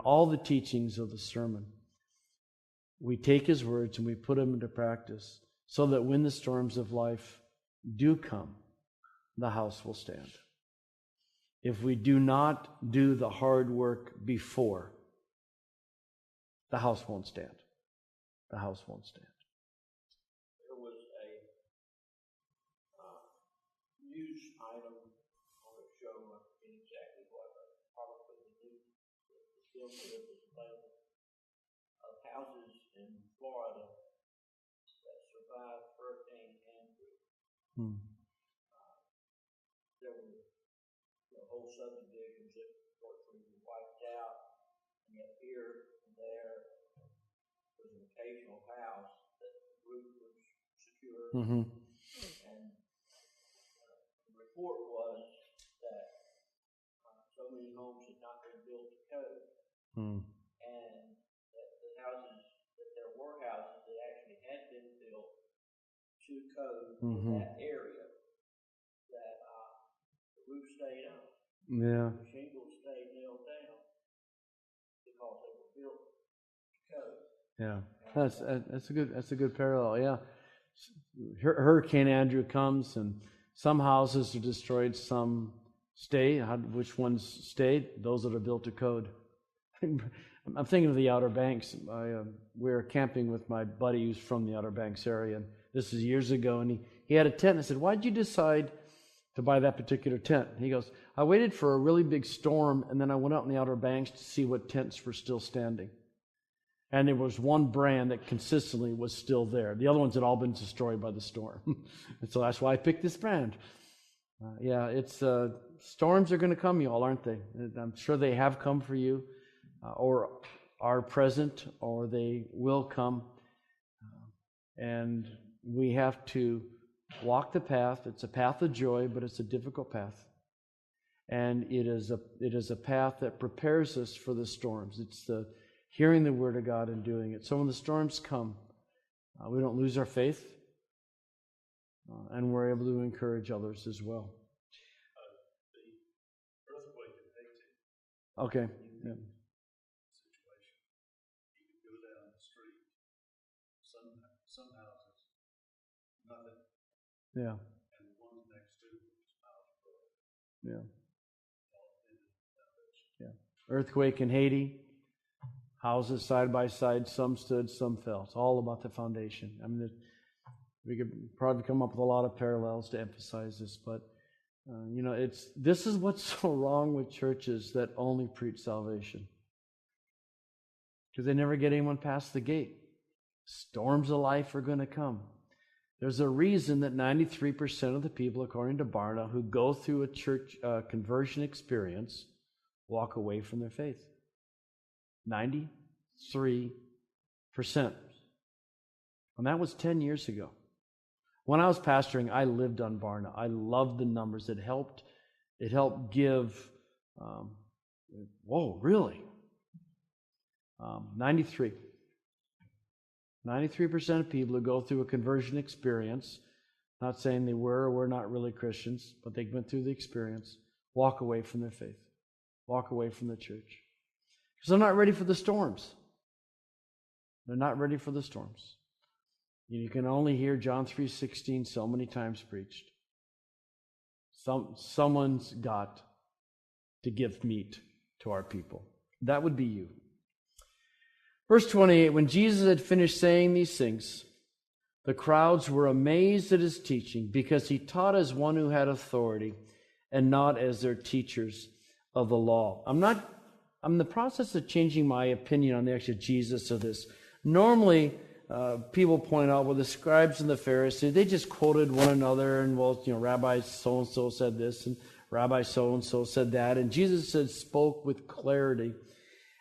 All the teachings of the sermon. We take His words and we put them into practice so that when the storms of life do come, the house will stand. If we do not do the hard work before, the house won't stand. The house won't stand. There was a news item on a show, I forget exactly what, probably the news, the film clip was available, of houses in Florida that survived Hurricane Andrew. There were whole subdivisions that unfortunately were wiped out, and yet here and there was an occasional house that the roof was secure. And the report was that so many homes had not been built to code, and that the houses, that there were houses that actually had been built to code in that area, that the roof stayed up. Yeah. The shingles stayed nailed down because they were built to code. Yeah, that's a good parallel. Yeah, Hurricane Andrew comes, and some houses are destroyed, some stay. Which ones stayed? Those that are built to code. I'm thinking of the Outer Banks. We were camping with my buddy who's from the Outer Banks area, and this is years ago. And he had a tent. And I said, "Why'd you decide to buy that particular tent?" He goes, "I waited for a really big storm, and then I went out in the Outer Banks to see what tents were still standing. And there was one brand that consistently was still there. The other ones had all been destroyed by the storm." And so that's why I picked this brand. It's storms are going to come, y'all, aren't they? I'm sure they have come for you, or are present, or they will come. And we have to walk the path. It's a path of joy, but it's a difficult path. And it is a path that prepares us for the storms. It's the hearing the Word of God and doing it. So when the storms come, we don't lose our faith, and we're able to encourage others as well. The earthquake in Haiti. Okay. Yeah. Situation. You could go down the street. Some houses, nothing. Yeah. And the ones next to it was miles away. Yeah. Earthquake in Haiti. Houses side by side, some stood, some fell. It's all about the foundation. I mean, we could probably come up with a lot of parallels to emphasize this, but this is what's so wrong with churches that only preach salvation, because they never get anyone past the gate. Storms of life are going to come. There's a reason that 93% of the people, according to Barna, who go through a church conversion experience walk away from their faith. 93%. And that was 10 years ago. When I was pastoring, I lived on Barna. I loved the numbers. It helped give, really? 93. 93% of people who go through a conversion experience, not saying they were or were not really Christians, but they went through the experience, walk away from their faith, walk away from the church. Because they're not ready for the storms. They're not ready for the storms. You can only hear John 3:16 so many times preached. Someone's got to give meat to our people. That would be you. Verse 28, when Jesus had finished saying these things, the crowds were amazed at his teaching, because he taught as one who had authority and not as their teachers of the law. I'm in the process of changing my opinion on the exegesis of this. Normally, people point out, well, the scribes and the Pharisees, they just quoted one another, and Rabbi so-and-so said this, and Rabbi so-and-so said that, and Jesus spoke with clarity.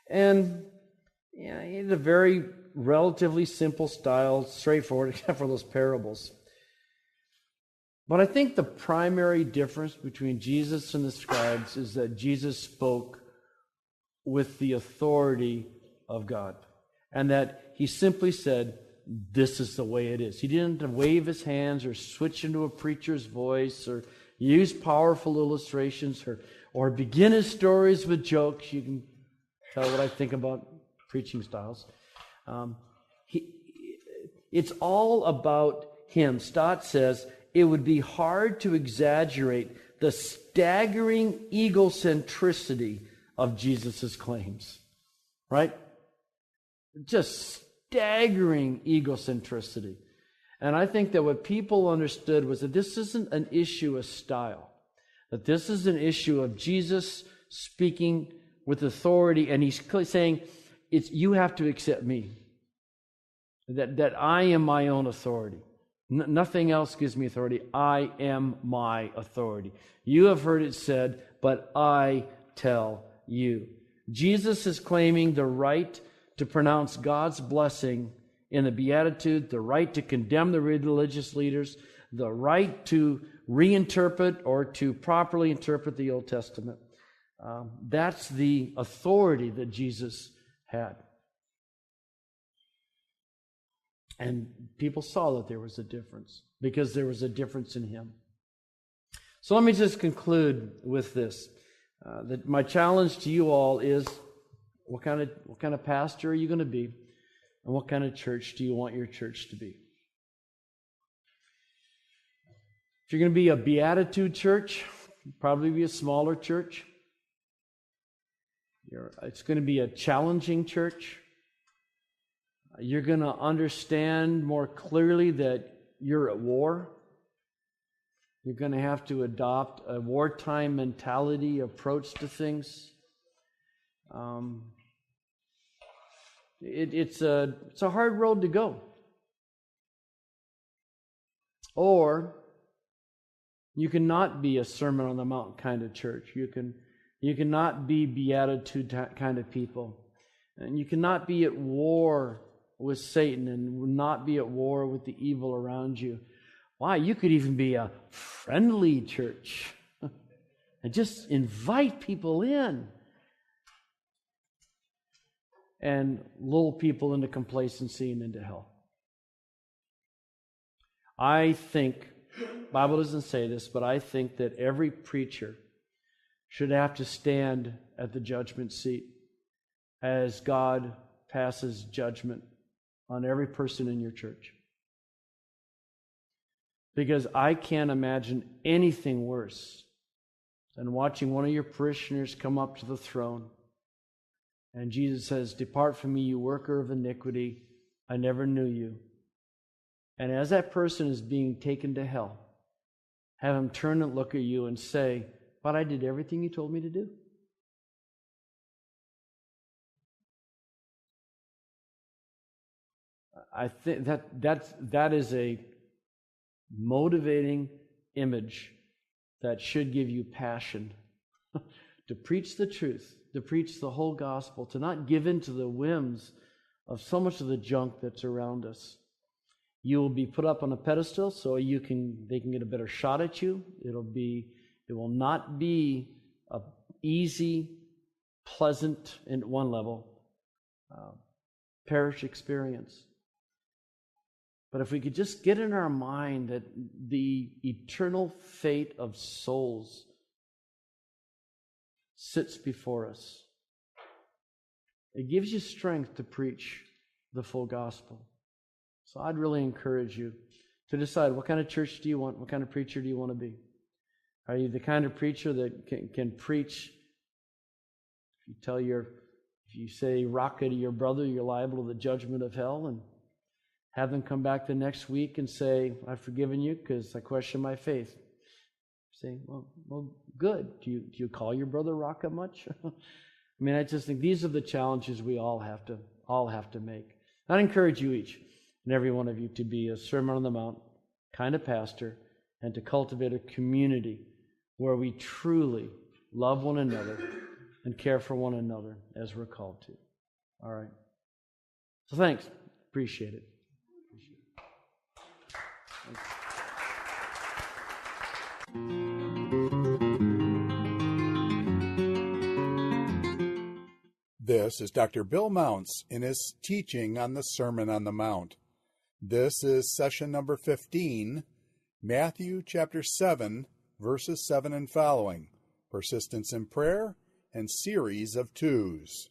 And he had a very relatively simple style, straightforward, except for those parables. But I think the primary difference between Jesus and the scribes is that Jesus spoke with the authority of God. And that he simply said, this is the way it is. He didn't wave his hands or switch into a preacher's voice or use powerful illustrations or begin his stories with jokes. You can tell what I think about preaching styles. It's all about him. Stott says, it would be hard to exaggerate the staggering egocentricity of Jesus' claims. Right? Just staggering egocentricity. And I think that what people understood was that this isn't an issue of style. That this is an issue of Jesus speaking with authority, and he's saying, you have to accept me. That I am my own authority. Nothing else gives me authority. I am my authority. You have heard it said, but I tell you. Jesus is claiming the right to pronounce God's blessing in the Beatitude, the right to condemn the religious leaders, the right to reinterpret or to properly interpret the Old Testament. That's the authority that Jesus had. And people saw that there was a difference because there was a difference in him. So let me just conclude with this. That my challenge to you all is, what kind of pastor are you going to be? And what kind of church do you want your church to be? If you're going to be a Beatitude church, probably be a smaller church. It's going to be a challenging church. You're going to understand more clearly that you're at war. You're going to have to adopt a wartime mentality approach to things. It's a hard road to go. Or you cannot be a Sermon on the Mount kind of church. You cannot be Beatitude kind of people. And you cannot be at war with Satan and not be at war with the evil around you. Why? You could even be a friendly church and just invite people in and lull people into complacency and into hell. I think, the Bible doesn't say this, but I think that every preacher should have to stand at the judgment seat as God passes judgment on every person in your church. Because I can't imagine anything worse than watching one of your parishioners come up to the throne and Jesus says, "Depart from me, you worker of iniquity. I never knew you." And as that person is being taken to hell, have him turn and look at you and say, "But I did everything you told me to do." I think that is a motivating image that should give you passion to preach the truth, to preach the whole gospel, to not give in to the whims of so much of the junk that's around us. You will be put up on a pedestal so they can get a better shot at you. It will not be a easy, pleasant, at one level, parish experience. But if we could just get in our mind that the eternal fate of souls sits before us, it gives you strength to preach the full gospel. So I'd really encourage you to decide, what kind of church do you want? What kind of preacher do you want to be? Are you the kind of preacher that can preach? If you say raka to your brother, you're liable to the judgment of hell, and have them come back the next week and say, "I've forgiven you because I question my faith." Say, well, good. Do you call your brother raka much? I mean, I just think these are the challenges we all have to make. I'd encourage you each and every one of you to be a Sermon on the Mount kind of pastor and to cultivate a community where we truly love one another and care for one another as we're called to. All right. So thanks. Appreciate it. This is Dr. Bill Mounce in his teaching on the Sermon on the Mount. This is session number 15, Matthew chapter 7, verses 7 and following, persistence in prayer, and series of twos.